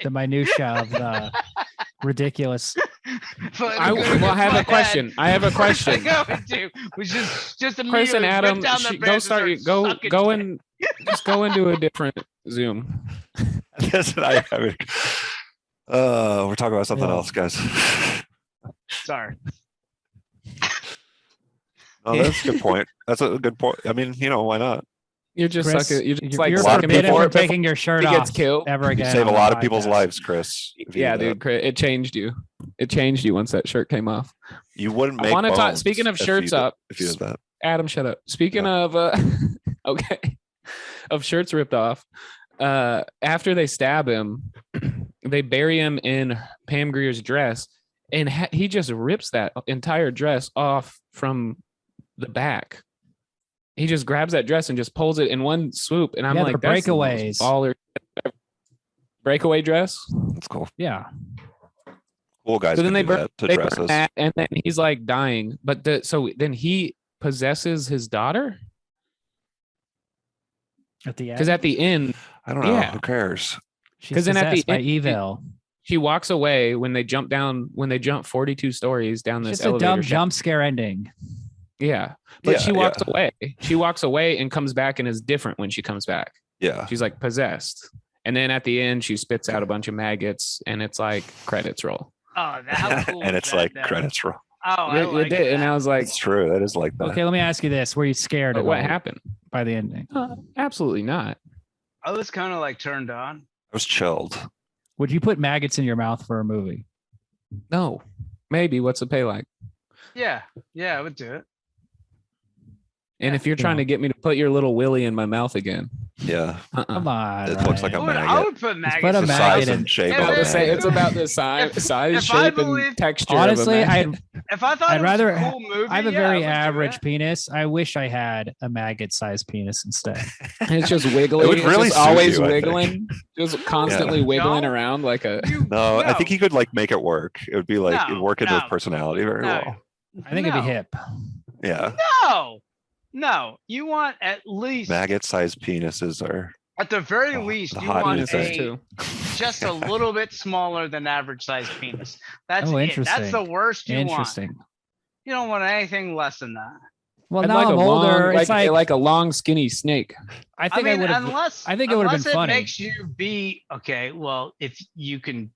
the minutia of the ridiculous. But I have a question. I have a First thing question. I would do was just Chris immediately and rip Adam, down the go pants start. and Go sucking go dick. in. Just go into a different Zoom. Listen, we're talking about something Yeah. else, guys. Sorry. Oh, that's a good point. That's a good point. I mean, why not? You're just Chris, sucking. You're just you're, like you're sucking forbidden people from before taking your shirt he off gets killed. ever You again. save a on lot the of people's podcast. lives, Chris. if you Yeah, do that. dude, Chris, it changed you. It changed you once that shirt came off. You wouldn't I make wanna talk- bones speaking of if you shirts did- up, if you did that. Adam, shut up. Speaking Yeah. of okay, of shirts ripped off. After they stab him, they bury him in Pam Grier's dress, and he just rips that entire dress off from the back. He just grabs that dress and just pulls it in one swoop, and I'm Yeah, like, they're that's the most breakaways. baller breakaway dress. That's cool. Yeah. Cool guys So then can they do burn, that to they burn dresses. that, and then he's like dying. But so then he possesses his daughter At the because end. at the end I don't know. yeah. Who cares? She's 'cause then at the possessed by end- evil. she walks away when they jump 42 stories down It's this just a elevator dumb shaft. jump scare ending. Yeah, but Yeah, she walks yeah. away. She walks away and comes back and is different when she comes back. Yeah. She's like possessed, and then at the end she spits out a bunch of maggots, and it's like credits roll. Oh, how cool and is it's that, like though? credits roll. Oh, I It like did, and that. I was like, It's true. That is like that. Okay, let me ask you this. Were you scared but at what all happened? by the ending? Absolutely not. I was kind of like turned on. I was chilled. Would you put maggots in your mouth for a movie? No, maybe. What's the pay like? Yeah, I would do it. And if you're trying to get me to put your little willy in my mouth again, Yeah. Come on. It looks like a maggot. I would put maggots. put a The maggot size in. and shape Yeah, of a say it's maggot. about the size, if shape, I and believe- texture. Honestly, of a maggot. If I thought I'd it rather. was a cool movie, I have a yeah, very would do average it. penis. I wish I had a maggot-sized penis instead. It's just wiggling. It would really it's just suit always you, I think. wiggling, just constantly wiggling No. around like a. No, I think he could like make it work. It would be like it'd work into his No. personality very No. well. I think it'd be hip. Yeah. No, you want at least Maggot-sized penises are at the very the least you hot want penises a too. just a little bit smaller than average sized penis. That's Oh, it. interesting. That's the worst you want. Interesting. You don't want anything less than that. Well, I'd now like I'm a older. long, it's like a long skinny snake. I think I mean, would have. unless I think it would've been unless funny. It makes you be okay. Well, if you can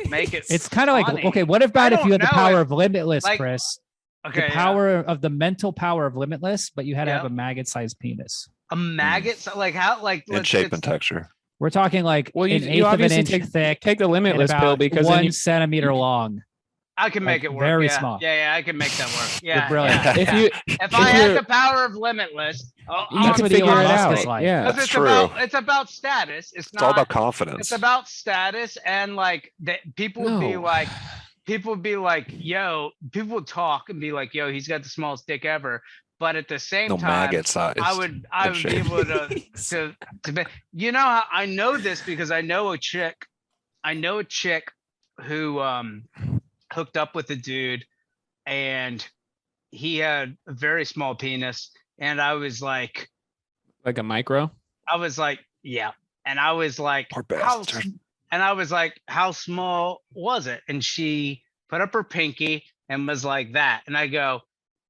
make it, It's kind of like funny. okay. What about I if you had don't the know power if- of Limitless, like, Chris? okay, The yeah. power of the mental power of Limitless, but you had to have Yeah. a maggot-sized penis. A maggot, so like how like in let's- shape it's- and texture. We're talking like Well, an you eighth of an obviously inch thick, Take the and limitless about pill because then 1 you, centimeter long. I can make like, it work. very yeah. small. Yeah, I can make that work. Yeah, brilliant. yeah, if yeah. you If I had you're- the power of Limitless, you That's can what figure Elon it Musk out. is like. Yeah, because That's it's true. about status. It's It's all not. about confidence. It's about status and like that. People would be No. like, yo. People would talk and be like, yo, he's got the smallest dick ever. But at the same No time, maggot size. I would and be shape. able to be, you know how I know this because I know a chick who hooked up with a dude and he had a very small penis and I was like like a micro. yeah, and I was like Poor how, bastard. and I was like how small was it, and she put up her pinky and was like that, and I go,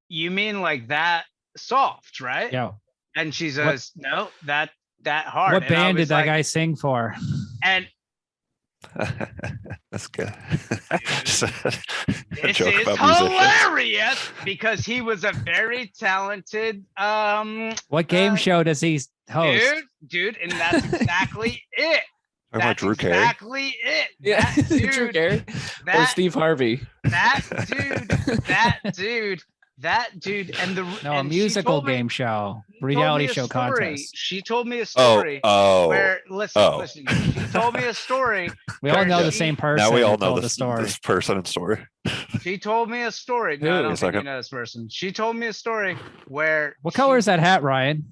you mean like that soft, right? Yeah. And she says, no, that hard. What And I band was did that like- guy sing for? And That's good. Just a this joke is about musicians. hilarious because he was a very talented What game show does he host? dude, and that's exactly it. Talking about That's Drew Carey. exactly it. Yeah, That Drew dude, Carey or that, Steve Harvey. that dude, and the No, a and she musical told me- game show, she told reality me a show story. contest. She told me a story Oh. where listen, Oh. listen. She told me a story. We all where know the she- same person. Now we all who know told the this, story. this person and story. She told me a story. No, I Who? don't A think you second. know this person. She told me a story where What color is that hat, Ryan?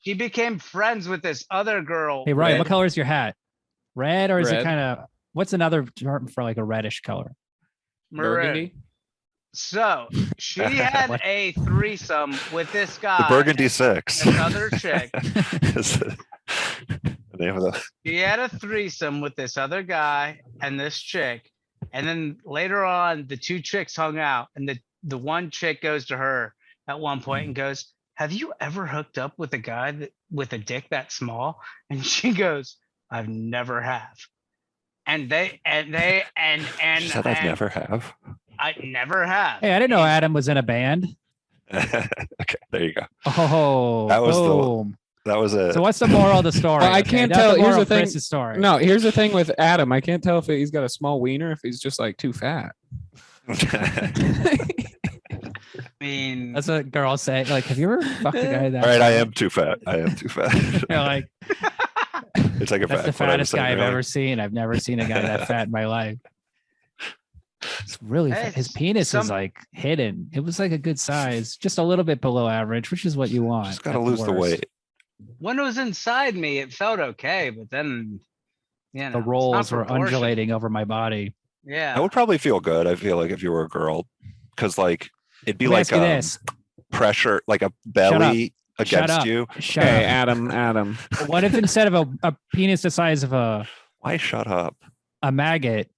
she became friends with this other girl. Hey, Ryan, Red. what color is your hat? Red, or is it Red. kind of what's another term for like a reddish color? Maroon. Burgundy. So she had What? a threesome with this The guy. Burgundy and Six. Another chick. is the name of the. She had a threesome with this other guy and this chick. And then later on, the two chicks hung out, and the one chick goes to her at one point and goes, "Have you ever hooked up with a guy with a dick that small?" And she goes, "I've never have." And She said I've never have. I never have. Hey, I didn't know And Adam was in a band. Okay, there you go. Oh, That was the- boom. That was a. So what's the moral of the story? Well, I can't that's tell. The Here's moral the of thing. Chris's story. No, here's the thing with Adam. I can't tell if he's got a small wiener, if he's just like too fat. I mean, That's what girls say. Like, have you ever fucked a guy that? All right, I fat? am too fat. I am too fat. You're like, It's like a that's fact. the what I was fattest guy saying I've earlier. ever seen. I've never seen a guy that fat in my life. It's really Hey, fat. His penis is some- like hidden. It was like a good size, just a little bit below average, which is what you want. Just gotta at lose the worst. weight. when it was inside me, it felt okay, but then, you know, The it's not rolls were proportionate. undulating over my body. Yeah. That would probably feel good. I feel like if you were a girl, because like it'd be Let me like ask you this. pressure, like a belly Shut against up. you. Shut Hey, up. Adam. What if instead of a penis the size of Why shut up? a maggot,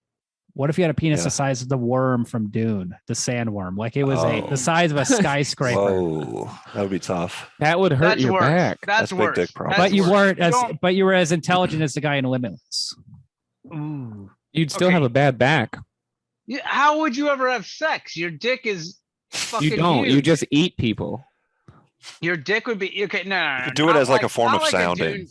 what if you had a penis Yeah. the size of the worm from Dune, the sandworm? Like it was Oh. the size of a skyscraper. Whoa, that would be tough. That would hurt That's your worse. back. That's That's big worse. dick problem. But you worse. weren't as don't- but you were as intelligent as the guy in Limitless. Ooh. You'd still Okay. have a bad back. How would you ever have sex? Your dick is fucking You don't. huge. You just eat people. Your dick would be okay. No. You could do it as like a form of like sounding.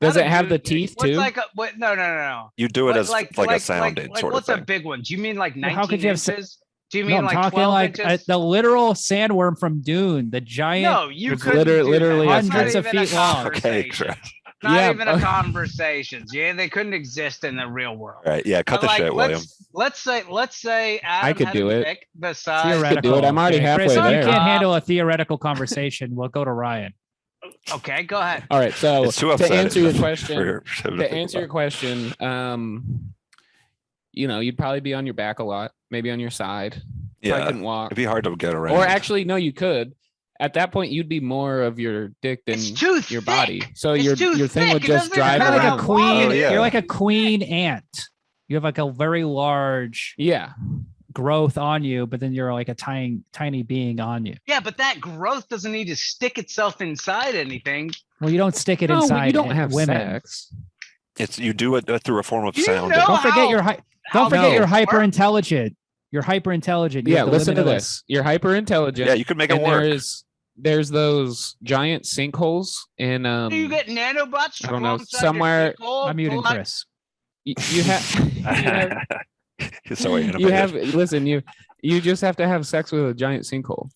Does it have the teeth What's too? like a what? No. You do it as like a sounding sort of what's thing. a big one? Do you mean like 19 how could you have inches? Do you No, mean I'm like talking 12 like inches? the literal sandworm from Dune, the giant. No, you It's couldn't do literally that. That's hundreds not of even a feet long. Okay, conversation. Chris. Not Yeah, even a conversation. Yeah, they couldn't exist in the real world. All right, yeah, cut But, the shit, William. Let's say Adam could had do a it. dick besides. I could do it. I'm already halfway Chris, there. you can't handle a theoretical conversation. We'll go to Ryan. Okay, go ahead. All right. So It's too to upsetting answer your for- question, for him to think answer your about. question, you'd probably be on your back a lot, maybe on your side. Probably Yeah, couldn't walk. it'd be hard to get around. Or actually, no, you could. At that point, you'd be more of your dick than It's too your thick. body. So It's your too thing thick. would It just doesn't drive Kind of like around. a queen. Oh, yeah. You're like a queen ant. You have like a very large Yeah. growth on you, but then you're like a tiny being on you. Yeah, but that growth doesn't need to stick itself inside anything. Well, you don't stick it No, inside. you don't have women. sex. You do it through a form of You sounding. know Don't forget how- you're how don't forget no. you're hyper intelligent. You're hyper intelligent. Yeah, listen to this. You're hyper intelligent. Yeah, you could make it and work. there's those giant sinkholes in Do you get nanobots? I don't know, alongside your somewhere- dick hole? I'm muting Pull out- Chris. you have So you have listen, you just have to have sex with a giant sinkhole.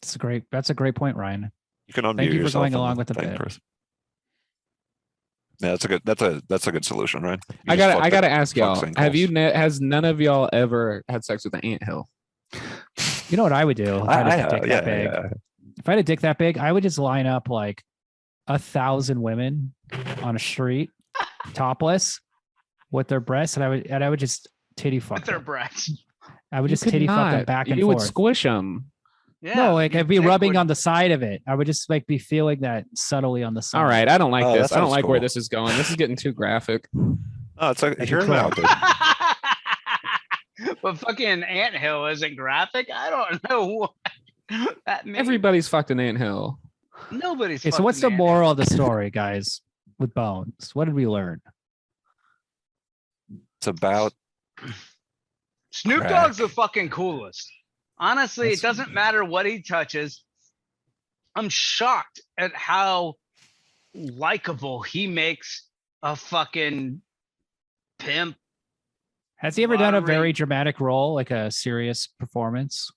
That's a great point, Ryan. You can unmute Thank you for yourself going on along with the thing, bit. Chris. Yeah, that's a good solution, right? I gotta ask y'all. Has none of y'all ever had sex with an anthill? You know what I would do if I had a dick that big? yeah. If I had a dick that big, I would just line up like 1,000 women on a street, topless, with their breasts, and I would just titty fuck with their them. breasts. I would You just could titty fuck them not. back and You forth. would squish them. Yeah, No, like your I'd be dick rubbing would- on the side of it. I would just like be feeling that subtly on the side. All right, I don't like Oh, this. that I don't sounds like where cool. this is going. This is getting too graphic. Oh, it's like That'd be hear him cool. out, dude. But fucking anthill isn't graphic. I don't know what that means. Everybody's fucked an anthill. Nobody's. Okay, so what's the fucking moral of the story, guys? With Bones, what did we learn? It's about Snoop Crack. Dogg's the fucking coolest. Honestly, That's- it doesn't matter what he touches. I'm shocked at how likable he makes a fucking pimp. Has he ever done a Lottery. very dramatic role, like a serious performance?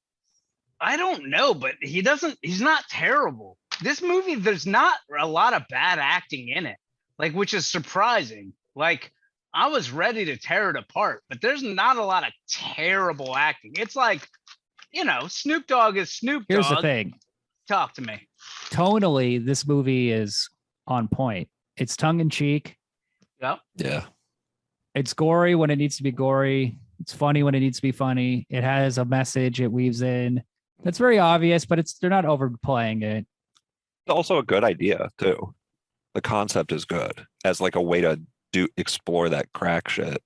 I don't know, but he's not terrible. This movie, there's not a lot of bad acting in it, like, which is surprising. Like, I was ready to tear it apart, but there's not a lot of terrible acting. It's like, Snoop Dogg is Snoop Dogg. Here's the thing. Talk to me. Tonally, this movie is on point. It's tongue in cheek. Yep. yeah. It's gory when it needs to be gory. It's funny when it needs to be funny. It has a message it weaves in. That's very obvious, but they're not overplaying it. It's also a good idea too. The concept is good as like a way to explore that crack shit.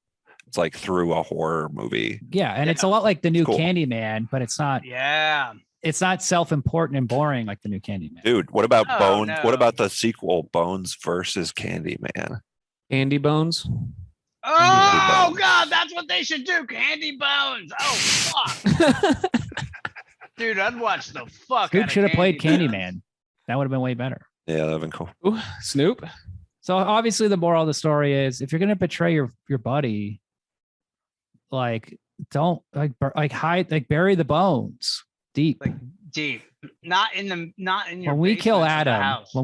It's like through a horror movie. Yeah, and it's a lot like the new Cool. Candyman, but it's not. Yeah. It's not self-important and boring like the new Candyman. Dude, what about Oh, Bones? no. What about the sequel, Bones versus Candyman? Andy Bones. Oh Bones. God, that's what they should do. Candy Bones. Oh fuck. Dude, I'd watch the fuck. Snoop out of should have played Candy Bones. Candyman. That would have been way better. Yeah, that'd have been cool. Ooh, Snoop. So obviously, the moral of the story is: if you're gonna betray your buddy, like don't hide, like bury the bones deep. Like deep, not in your. When we kill basement of the Adam, house.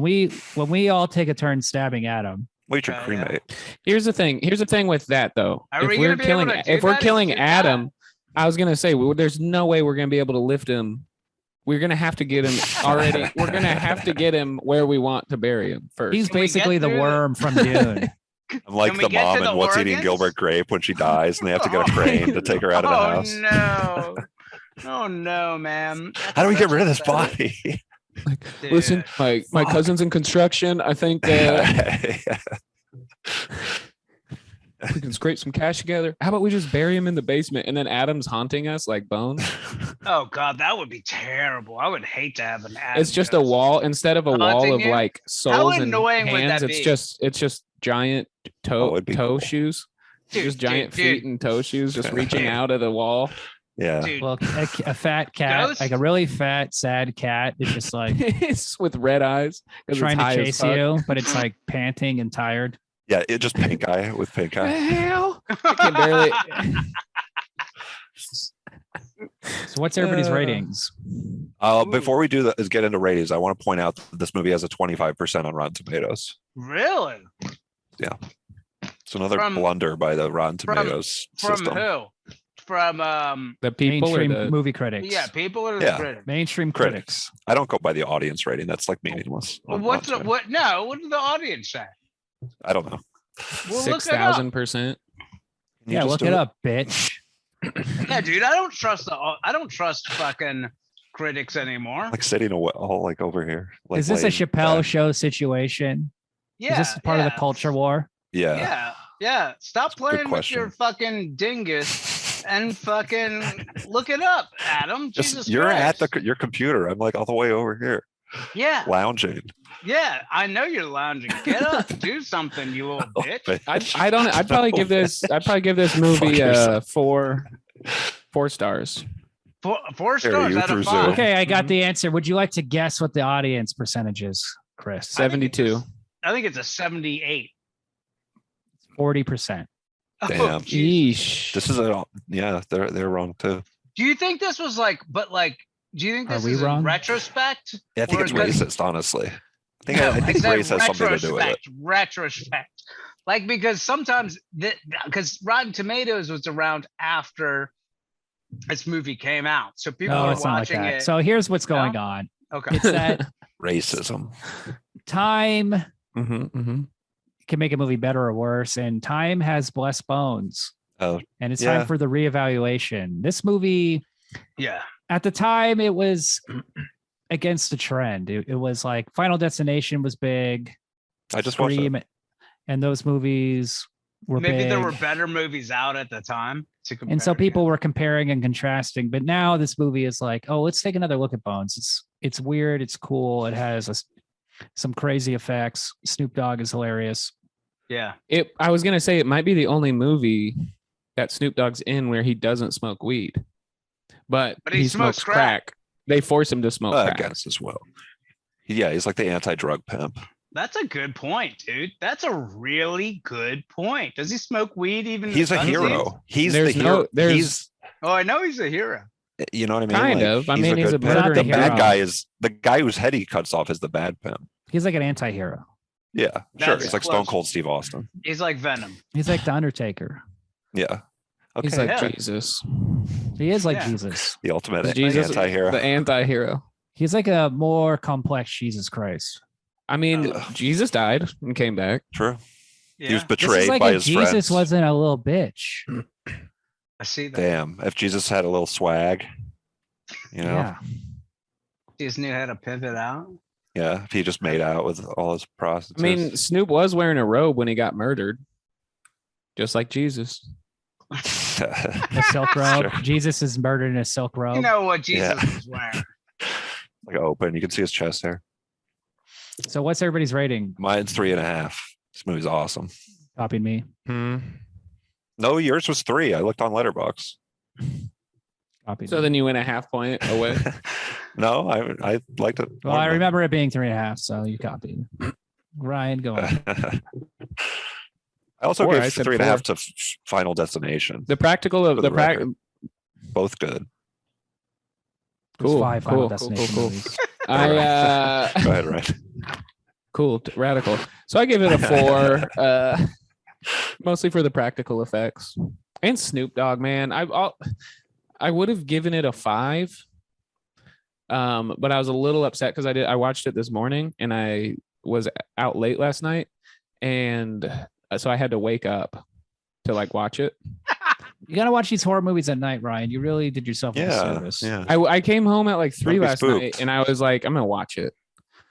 when we all take a turn stabbing Adam, We should Yeah, cremate. Here's the thing with that though. Are if we we're gonna be killing, able to do if we're that? killing Let's do Adam, that. I was gonna say there's no way we're gonna be able to lift him. We're gonna have to get him already. We're gonna have to get him where we want to bury him first. he's Can we get basically the through worm from Dune. I'm like Can we the get mom to the in What's Eating organs? Gilbert Grape when she dies and they have to get a crane to take her out of the house. No. Oh no, man. How do we get rid of this That's body? Dude. Listen, my cousin's in construction. I think we can scrape some cash together. How about we just bury him in the basement and then Adam's haunting us like Bones? Oh God, that would be terrible. I would hate to have an Adam It's just a Ghost. wall instead of a wall Haunting of you? like souls and annoying would hands. that It's be? just giant Oh, it'd be toe cool. shoes. Dude, Just giant dude, feet and toe shoes just reaching out of the wall. Yeah. Dude, Well, a fat cat, Ghost? like a really fat, sad cat, is just like It's with red eyes. 'cause trying it's to high as chase fuck. you, but it's like panting and tired. Yeah, it just pink eye with pink The eye. hell? I can barely. So what's everybody's ratings? Before we do that, is get into ratings. I want to point out that this movie has a 25% on Rotten Tomatoes. really? It's another From- blunder by the Rotten from- Tomatoes From system. who? From The people or Mainstream the movie critics. yeah, people or the Yeah. critics? Mainstream Critics. critics. I don't go by the audience rating. That's like meaningless. on What's Rotten the what? No, what did the audience say? Tomatoes. I don't know. Well, look it up. 6,000%. Can you Yeah, just look do it up, bitch. Yeah, dude, I don't trust fucking critics anymore. Like sitting all like over here. Like Is this a laying Chappelle back. show situation? Yeah, Is this part of the culture war? Yeah. Yeah. Stop good playing with your question. fucking dingus and fucking look it up, Adam. Just Jesus you're Christ. at your computer. I'm like all the way over here, Yeah, lounging. yeah. I know you're lounging. Get up, do something, you little bitch. I don't. I'd probably give this. I'd probably give this movie yourself. 4 stars. Four stars you out through of 5. Zoom. Okay, I got the answer. Would you like to guess what the audience percentage is, Chris? 72. I think it's a 78. 40%. Damn. geez. Yeesh. This is a yeah. They're wrong too. Do you think this was like? But like, do you think Are this we is wrong? in retrospect? Yeah, I think Or it's is that- racist. Honestly, I think No, I think said race has something to do with it. Retrospect. Like, because sometimes because Rotten Tomatoes was around after this movie came out, so people No, were it's not like watching that. it. So here's what's going No? on. Okay. It's that Racism. time Mm-hmm. can make a movie better or worse, and time has blessed bones. Oh, And it's yeah. time for the reevaluation. This movie, Yeah. at the time, it was against the trend. It was like Final Destination was big. I just watched it. Scream, and those movies were Maybe big. there were better movies out at the time to compare. And so people against. were comparing and contrasting, but now this movie is like, oh, let's take another look at Bones. It's weird, it's cool, it has some crazy effects. Snoop Dogg is hilarious. Yeah. I was gonna say it might be the only movie that Snoop Dogg's in where he doesn't smoke weed, but he smokes crack. They force him to smoke I crack. guess as well. Yeah, he's like the anti-drug pimp. That's a good point, dude. That's a really good point. Does he smoke weed even? in He's a the hero. He's There's the no- hero. there's- He's Oh, I know he's a hero. you know what I mean? Kind Like, of. I mean, he's good a pimp. murdering The bad hero. guy is the guy whose head he cuts off is the bad pimp. He's like an anti-hero. Yeah, sure. That's He's like close. Stone Cold Steve Austin. He's like Venom. He's like the Undertaker. Yeah. Okay. He's like Yeah. Jesus. He is like Yeah. Jesus. the ultimate Jesus, anti-hero. the anti-hero. He's like a more complex Jesus Christ. I mean, Jesus died and came back. True. Yeah. He was This betrayed is like by if his Jesus friends. wasn't a little bitch. I see that. Damn. If Jesus had a little swag, you know, Yeah. He just knew how to pivot out. yeah. If he just made out with all his I prostitutes. mean, Snoop was wearing a robe when he got murdered, just like Jesus. A silk robe. Sure. Jesus is murdered in a silk robe. You know what Jesus Yeah. was wearing. like open. You can see his chest hair. So what's everybody's rating? Mine's 3.5. This movie's awesome. Copied me. No, yours was 3. I looked on Letterbox. Copied So me. then you went a half point away. No, I liked it. Well, I remember it being 3.5, so you copied. Ryan, go on. I also 4, gave I said 3.5 to Final Destination. The practical of For the the practical. record. Both good. There's Cool, 5 Final cool, Destination cool. movies. I Go ahead, Ryan. cool, radical. So I give it a 4, mostly for the practical effects and Snoop Dogg. Man, I would have given it a 5, but I was a little upset because I watched it this morning and I was out late last night, and so I had to wake up to like watch it. You gotta watch these horror movies at night, Ryan. You really did yourself a Yeah, disservice. yeah. I came home at like 3 Don't be last spooked. night, and I was like, I'm gonna watch it.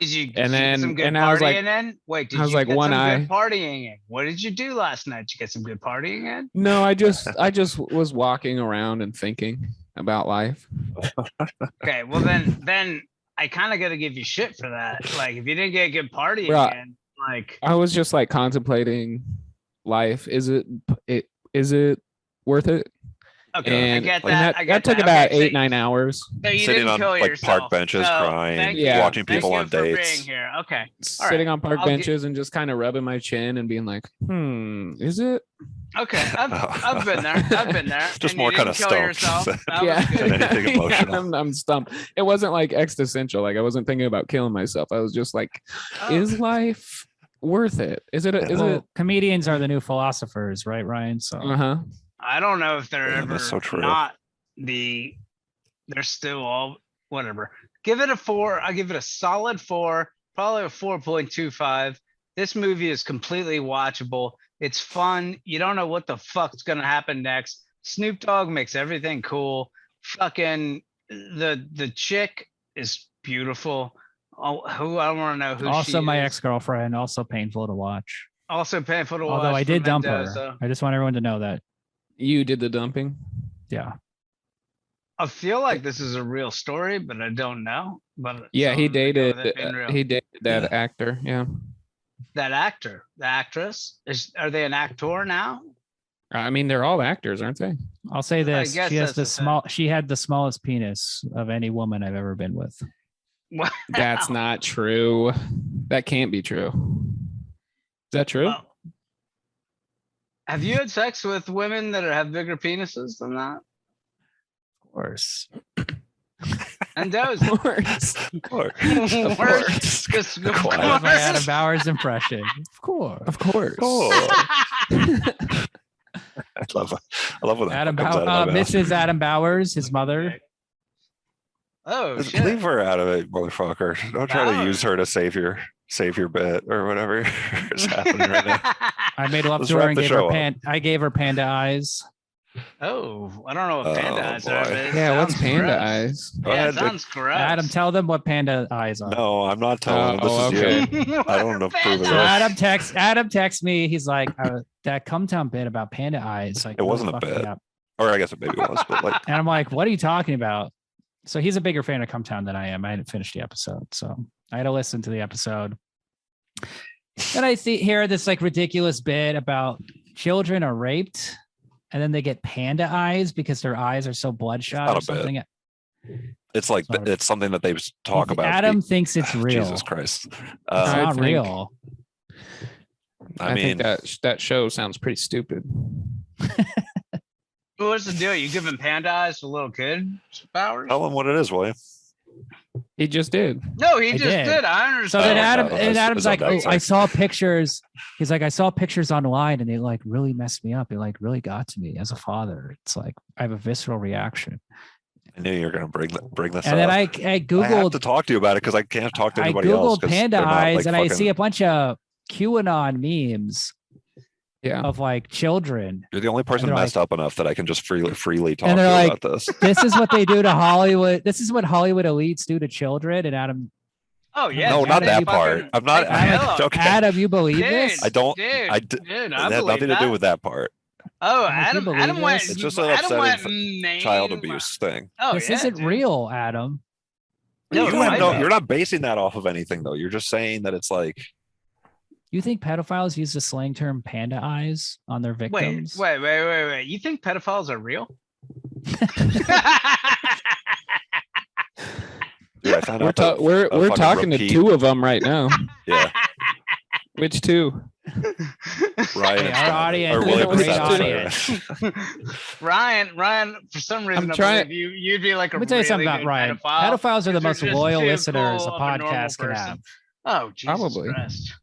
Did you And get then- some good and partying I was like- in? Wait, did I was you like, get one some eye. good partying in? What did you do last night? Did you get some good partying in? No, I just was walking around and thinking about life. Okay, well then I kind of got to give you shit for that. Like, if you didn't get good partying Right. in, like, I was just like contemplating life. Is it worth it? Okay, I And, get and that. I get that took that. about Okay, 8-9 hours. So you Sitting didn't on kill like yourself. park benches, So, crying, thank Yeah. you. watching people Thank on you for being dates. here. Okay. Sitting on park I'll get- benches and just kind of rubbing my chin and being like, is it? Okay, I've been there. I've been there. Just and more you kind didn't of kill stumped. yourself. That Yeah. was good. And anything emotional. I'm stumped. It wasn't like existential. Like I wasn't thinking about killing myself. I was just like, Oh. is life worth it? Is it? Comedians are the new philosophers, right, Ryan? So Uh-huh. I don't know if they're Yeah, ever that's so true. not they're still all whatever. Give it a 4. I give it a solid 4, probably a 4.25. This movie is completely watchable. It's fun. You don't know what the fuck's gonna happen next. Snoop Dogg makes everything cool. Fucking the chick is beautiful. Oh, who I don't want to know who also she my is. ex-girlfriend, also painful to watch. Also painful to watch. Although I for did dump Mendoza. her. I just want everyone to know that. You did the dumping. Yeah. I feel like this is a real story, but I don't know. But Yeah, so he I'm gonna go dated. with it being real. He dated that Yeah. actor. Yeah. That actor, the actress, are they an actor now? I mean, they're all actors, aren't they? I'll say this. guess She has that's the the small she had the smallest penis of any woman I've ever been with. Wow. That's not true. That can't be true. Is that true? Well, have you had sex with women that have bigger penises than that? Of course. And those Of course. Of course. Of course. Just Quiet. That was my Adam Bowers impression. Of course. Of course. Oh. I love when that Adam comes out of my mouth. Mrs. Adam Bowers, his mother. Oh Just shit! leave her out of it, motherfucker. Don't try to use her to save your bit or whatever is happening right now. I made love Let's to her wrap and the gave her show up. I gave her panda eyes. Oh, I don't know what panda Oh, eyes are. boy. But it Yeah, what's sounds panda gross. eyes? Go Yeah, ahead, it sounds gross. Adam, tell them what panda eyes are. No, I'm not telling them. Oh, This is okay. you. I don't approve of So this. Adam texts me. He's like, that come down bit about panda eyes. Like, It wasn't a fucked me bit. up. Or I guess it maybe was, but like, And I'm like, what are you talking about? So he's a bigger fan of Come Town than I am. I hadn't finished the episode, so I had to listen to the episode. Then I hear this like ridiculous bit about children are raped, and then they get panda eyes because their eyes are so bloodshot Not or a bit. something. it's like Sorry. it's something that they talk about. Adam thinks it's real. Jesus Christ. It's I not think- real. I mean, think that show sounds pretty stupid. What's the deal? You giving panda eyes to little kids, Bowers? tell them what it is, William. He just did. No, he I just did. did. I So understand. then Oh, Adam no, and it's Adam's on like, that oh, side. I saw pictures. He's like, I saw pictures online and they like really messed me up. It like really got to me as a father. It's like I have a visceral reaction. I knew you were going to bring this And up. then I I have to googled talk to you about it because I can't talk to I anybody else. googled 'cause panda they're not, eyes like, and I fucking- see a bunch of QAnon memes Yeah. of like children. You're the only person they're messed up enough that I can just freely talk And to you they're about this. This is what they do to Hollywood. This is what Hollywood elites do to children. And Adam, Oh yeah. No, dude, not they that part. fucking- I'm not. they Adam, kill 'em. Okay. Adam, you believe Dude, this? I don't. Dude, I dude, it I had believe nothing to that. do with that part. Oh, Like, you Adam believe went. this? It's just an Adam went upsetting main- Child abuse thing. Oh, This yeah, isn't dude. real, Adam. No, you no, have I no, know. you're not basing that off of anything though. You're just saying that it's like You think pedophiles use the slang term panda eyes on their Wait, victims? wait. You think pedophiles are real? dude, I found We're out that we're a fucking talking to repeat- two of them right now. Yeah, Which two? Ryan. Hey, and our Stan- audience or is a William and great Stan, sorry. audience. Ryan, for some reason, I'm I trying- believe you'd be like a Let me tell you really something about good Ryan. pedophile. Pedophiles are the 'cause most you're just loyal too listeners a cool of normal podcast can person. have. Oh, Jesus Probably. Christ.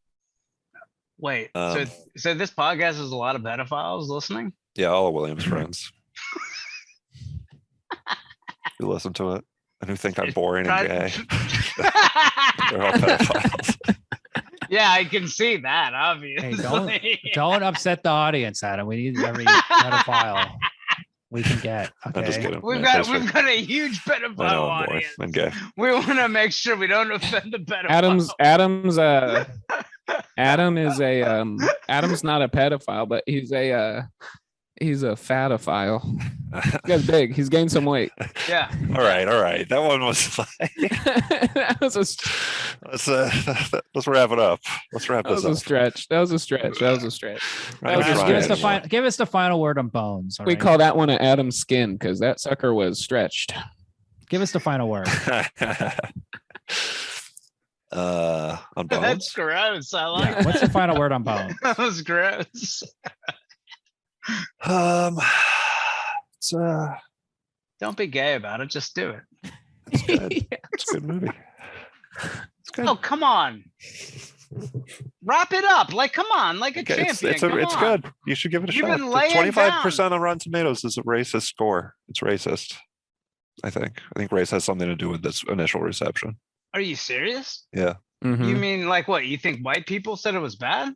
Wait, Um, so this podcast has a lot of pedophiles listening? Yeah, all of William's friends. You listen to it and who think I'm boring and gay. They're all pedophiles. Yeah, I can see that, obviously. Hey, don't upset the audience, Adam. We need every pedophile we can get. I'm just Okay. kidding. We've Yeah, got thanks for- a huge I pedophile know I'm boring audience. and gay. We want to make sure we don't offend the pedophile. Adam's not a pedophile, but he's a fatophile. This guy's big. He's gained some weight. Yeah. All right. That one was like, That was a let's wrap it up. Let's wrap that this was a up. stretch. That was a stretch. That was a stretch. Right, was Ryan. just- Give us the final word on Bones. all We right? call that one an Adam's skin because that sucker was stretched. Give us the final word. On That's Bones. gross. I like Yeah. What's the final word on Bones? that. Was gross. It's Don't be gay about it. Just do it. good. It's a good movie. It's good. Oh, come on. Wrap it up. Like, come on. Like a Okay, champion. it's Come on. good. You should give it a You've shot. been laying 25% on Rotten Tomatoes is a racist score. It's racist. I think race has something to do with this initial reception. Are you serious? Yeah. Mhm. You mean like what? You think white people said it was bad?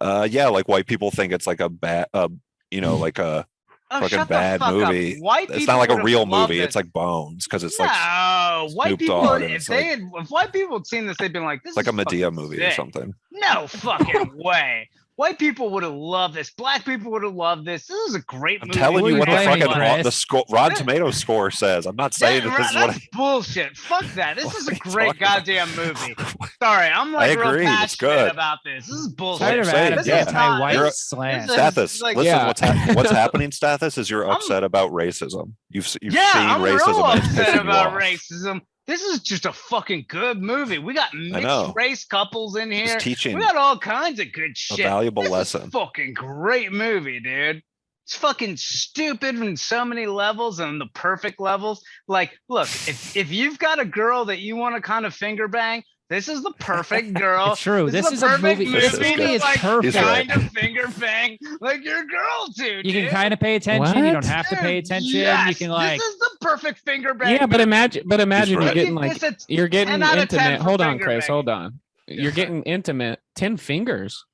Yeah, like white people think it's like a bad, like a Oh, fucking shut bad the fuck movie. Up. White It's people not like a would've real loved movie. it. It's like Bones because it's no, like white Snoop people. Dogg and If it's they had, if white people had seen this, they'd been like, "This like is a Medea fucking movie or sick." something. No fucking way. White people would have loved this. Black people would have loved this. This is a great I'm movie. telling you what the blaming, fucking Chris? the score, Rotten Tomatoes score says. I'm not saying that this is what That's bullshit. Fuck that. This What is are a you great talking about? goddamn movie. Sorry, I'm like agree, real it's passionate good. about this. This is bullshit. Tired of saying, Adam's yeah. anti-white You're- slant. this is- Stathis, like- listen, Yeah. what's happening, Stathis, is you're I'm- upset about racism. You've Yeah, seen I'm real racism and it's upset pissing you about off. racism. This is just a fucking good movie. We got know. mixed race couples in here. Just teaching We got all kinds of good a shit. valuable This lesson. is a fucking great movie, dude. It's fucking stupid in so many levels and the perfect levels. Like, look, if you've got a girl that you want to kind of finger bang, this is the perfect girl. It's true. This the is a perfect movie. This This is movie good. is like, perfect. He's right. kind of finger bang like your girl to. You can dude. kind of pay attention. You What? don't have to pay Dude, attention. You yes, can like. This is the perfect finger bang. Yeah, but imagine you're right. getting Give like this a you're getting 10 out of 10 intimate. for Hold on, finger Chris. banging. Hold on. You're getting intimate. 10 fingers.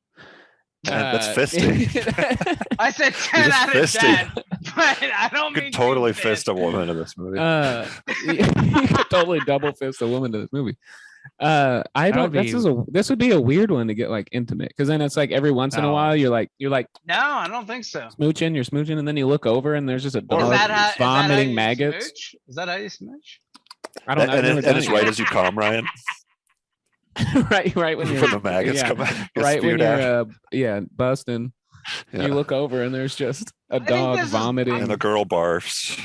That's fisting. I said 10 just out of fisted. 10, but I don't You mean could totally two fist a woman in this movie. you could totally double fist a woman in this movie. I don't. This would be a weird one to get like intimate because then it's like every once in a No. while you're like No, I don't think so. you're smooching, and then you look over and there's just a Is dog that how vomiting you maggots. smooch? Is that how you smooch? I don't know. I've never and done it's it. right as you come, Ryan. right when When you're the maggots yeah, come out. get right when spewed out. you're busting. Yeah. You look over and there's just a think dog this is- vomiting. And the girl barfs.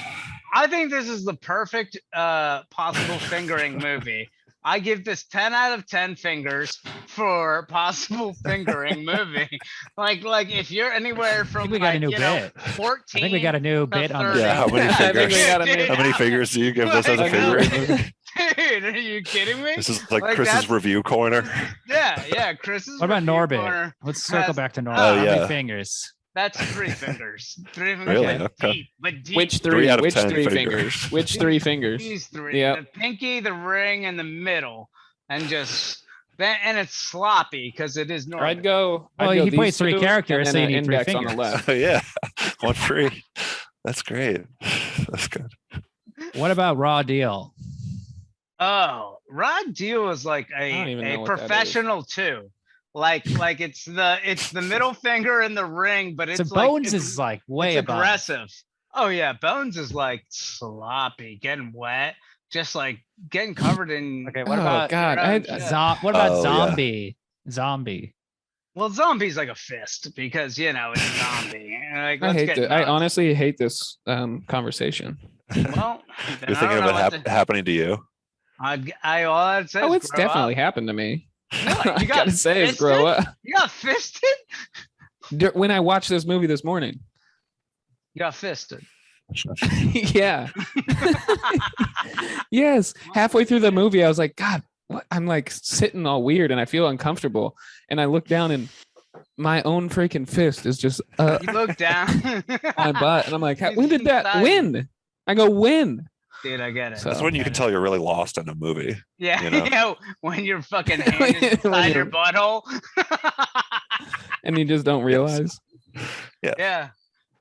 I think this is the perfect possible fingering movie. I give this 10 out of 10 fingers for possible fingering movie. Like if you're anywhere from we got a new bit. 14. I think we got a new bit on third. the. Yeah, how many I think we fingers? got a new- How many fingers do you give this as a Like, fingering movie? Dude, are you kidding me? This is like Like, Chris's that's- review corner. Yeah, Chris's. What about review Norbit? corner. Let's circle has- back to Norbit. Oh, How yeah. many fingers? That's 3 fingers. 3 fingers. Really? but Okay. Deep, but deep. Which Three three? out of Which 10 three fingers. fingers? Which 3 fingers? These 3. Yep. The pinky, the ring, and the middle, and just and it's sloppy because it is Norbit. I'd go. Well, I'd go he plays these 3 two, characters, and so you then need an 3 index on the fingers. left. Oh, yeah. 1 free. That's great. That's good. What about Raw Deal? Oh, Rod Deal is like don't even know a what that is. professional too. Like it's the middle finger in the ring, but it's So like Bones it's, is like way it's above. aggressive. Oh yeah, Bones is like sloppy, getting wet, just like getting covered in. Okay, what Oh, about God, shit. what about Oh, yeah. Zombie? Zombie. Well, zombie's like a fist because it's a zombie. Like, I let's hate get it. I nuts. honestly hate this conversation. Well, then You're I thinking don't of know it what to- happening to you? all I'd say Oh, is it's grow definitely up. happened to me. What? I You got gotta say, is grow fisted? up. You got fisted? When I watched this movie this morning, You got fisted. yeah. Yes. Halfway through the movie, I was like, God, what? I'm like sitting all weird and I feel uncomfortable. And I look down and my own freaking fist is just You look down. my butt. And I'm like, He's when did that inside. win? I go, when? Dude, I get it. So- That's when you can tell you're really lost in a movie. Yeah, you know. yeah, when your fucking hand is When inside your you're- butthole. And you just don't realize. Yeah,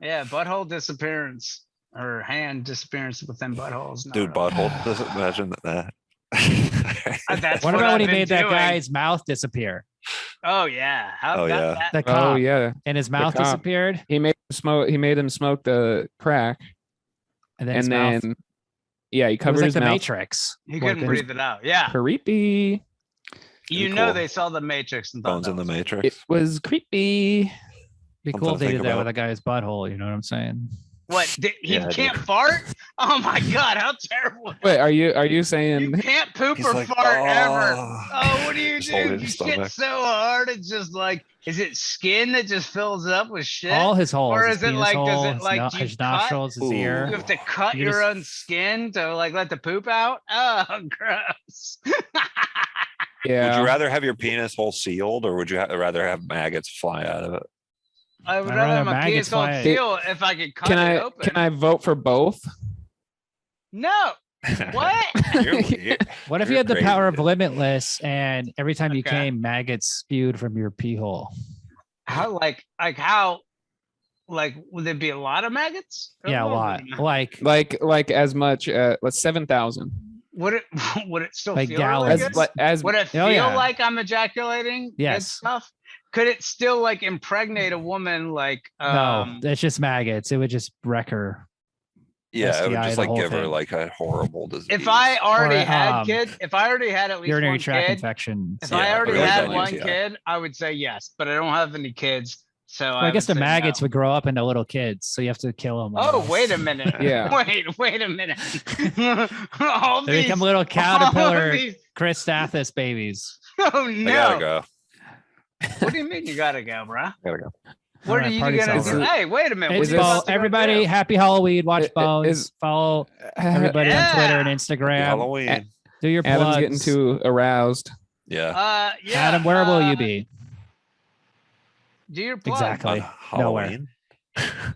butthole disappearance or hand disappearance within buttholes. No, Dude, no. butthole. Doesn't imagine that. That's What about when I've he been made that doing. guy's mouth disappear? Oh yeah. How Oh, that, yeah. that- The Oh cop. yeah, And his mouth cop. disappeared. he made him smoke the crack, And then his and mouth. then he It was covered like his the mouth. Matrix. he Like, couldn't it was- breathe it out. Yeah. Creepy. You Pretty know cool. they saw the Matrix and thought Bones that in the was- Matrix. It was creepy. Be Something cool to if they think did that about. with a guy's butthole. You know what I'm saying? What? He Yeah, can't dude. fart? Oh my god, how terrible! Wait, are you You saying can't poop He's or like, fart ever. "Oh." Oh, what do you Just holding do? his You stomach. shit so hard, it's just like, is it skin that just fills it up with shit? All his holes. Or his is it penis like, hole, does it his, like, do you his cut? nostrils, his Ooh. ear. You have to cut You your just- own skin to like let the poop out? Oh, gross. yeah? Would you rather have your penis hole sealed, or would you rather have maggots fly out of it? I would I'd rather rather have my maggots penis hole fly- sealed if I could cut Can it I open. can I vote for both? No. What? What if you're you had the power of crazy. limitless and every time you Okay. came, maggots spewed from your pee hole? How how would there be a lot of maggots? Yeah, a lot. Like Like as much? Let's 7,000. Would it would it still Like feel gallons. really good? As Would it Oh, feel yeah. like I'm ejaculating? and Yes. Stuff? Could it still like impregnate a woman like no, it's just maggots. It would just wreck her. Yeah, it would STI, just the like whole give her thing. like a horrible disease. if I already Or, had kid, if I already had at least Urinary one tract kid, infection. if So- I Yeah, already really had bad one UTI. kid, I would say yes, but I don't have any kids, so Well, I guess the would say maggots no. would grow up into little kids, so you have to kill them. Oh, wait a minute. Yeah. Wait a minute. All They become these- little all caterpillar these- Chris Stathis babies. Oh I no. gotta go. What do you mean you gotta go, bruh? Gotta go. What Alright, are you party's gonna do? over. Hey, wait a minute. It's What are you this- about to go everybody, do? happy Halloween. Watch Is- Bones. is- Follow everybody on Twitter and Yeah. Instagram. Halloween. Do your Adam's plugs. getting too aroused. Yeah. Yeah. Adam, where will you be? Do your plug. Exactly. On Nowhere. Halloween.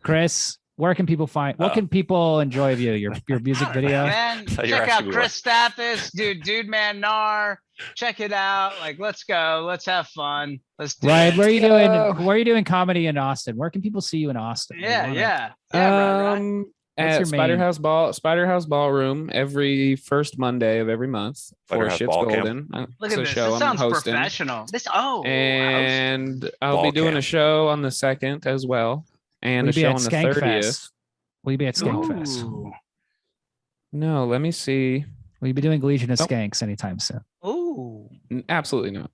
Chris, where can people find? What Oh. can people enjoy of you? Your music video. Man, thought you were check out asking me Chris Stathis, dude man Nar. Check it out. Like, let's go. Let's have fun. Let's do Right, it. where are you doing? go. Where are you doing comedy in Austin? Where can people see you in Austin? Yeah, We wanna- yeah. Right. What's At your Spider House Ballroom every first Monday of every month for Spider House Shit's Ball Camp. Golden. Look It's at a this. show This I'm sounds hosting. professional. And I'll Ball be doing a Camp. show on the 2nd as well, and Will a you be show at on the Skank 30th. Fest? Will you be at Skank Fest? Ooh. No, let me see. Will you be doing Legion of Nope. Skanks anytime soon? Ooh. Absolutely not.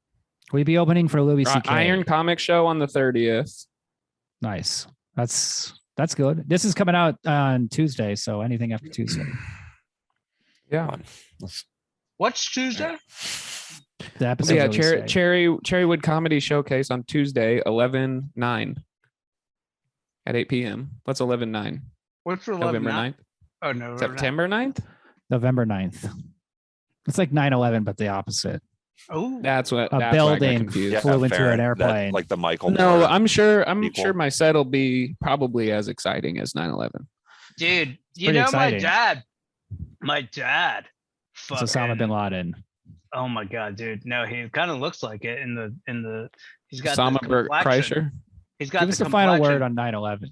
Will you be opening for Louis C.K.? Iron Comic Show on the 30th. Nice. That's good. This is coming out on Tuesday, so anything after Tuesday. Yeah. Come on. Let's- What's Tuesday? The episode. Yeah, Cherrywood Comedy Showcase on Tuesday, 11/9 at 8 p.m. What's 11/9? What's for November 9th? Oh no. September 9th? November 9th. It's like 9/11, but the opposite. Oh. That's what A that's why I got building confused. flew into Farron, an that- airplane. like the Michael. No, Moore I'm sure equal. my set will be probably as exciting as 9/11. Dude, you pretty know exciting. my dad. It's Osama bin Laden. Oh my god, dude. No, he kind of looks like it in the he's got Osama the Bert complexion. Kreischer. He's got Give us the final complexion. word on 9/11.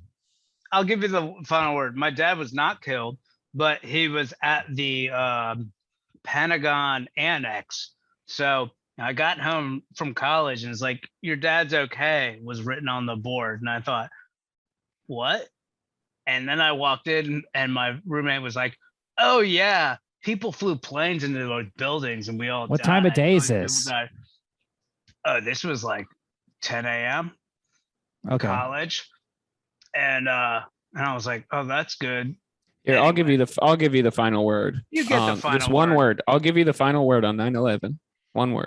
I'll give you the final word. My dad was not killed, but he was at the Pentagon Annex. So I got home from college and it's like, your dad's okay was written on the board. And I thought, what? And then I walked in and my roommate was like, oh yeah, people flew planes into those buildings and we all What time of died. day is People this? died. This was like 10 a.m. Okay. college. And I was like, oh, that's good. Here, I'll give you the final word. You get the final Just one word. word. I'll give you the final word on 9/11. One word.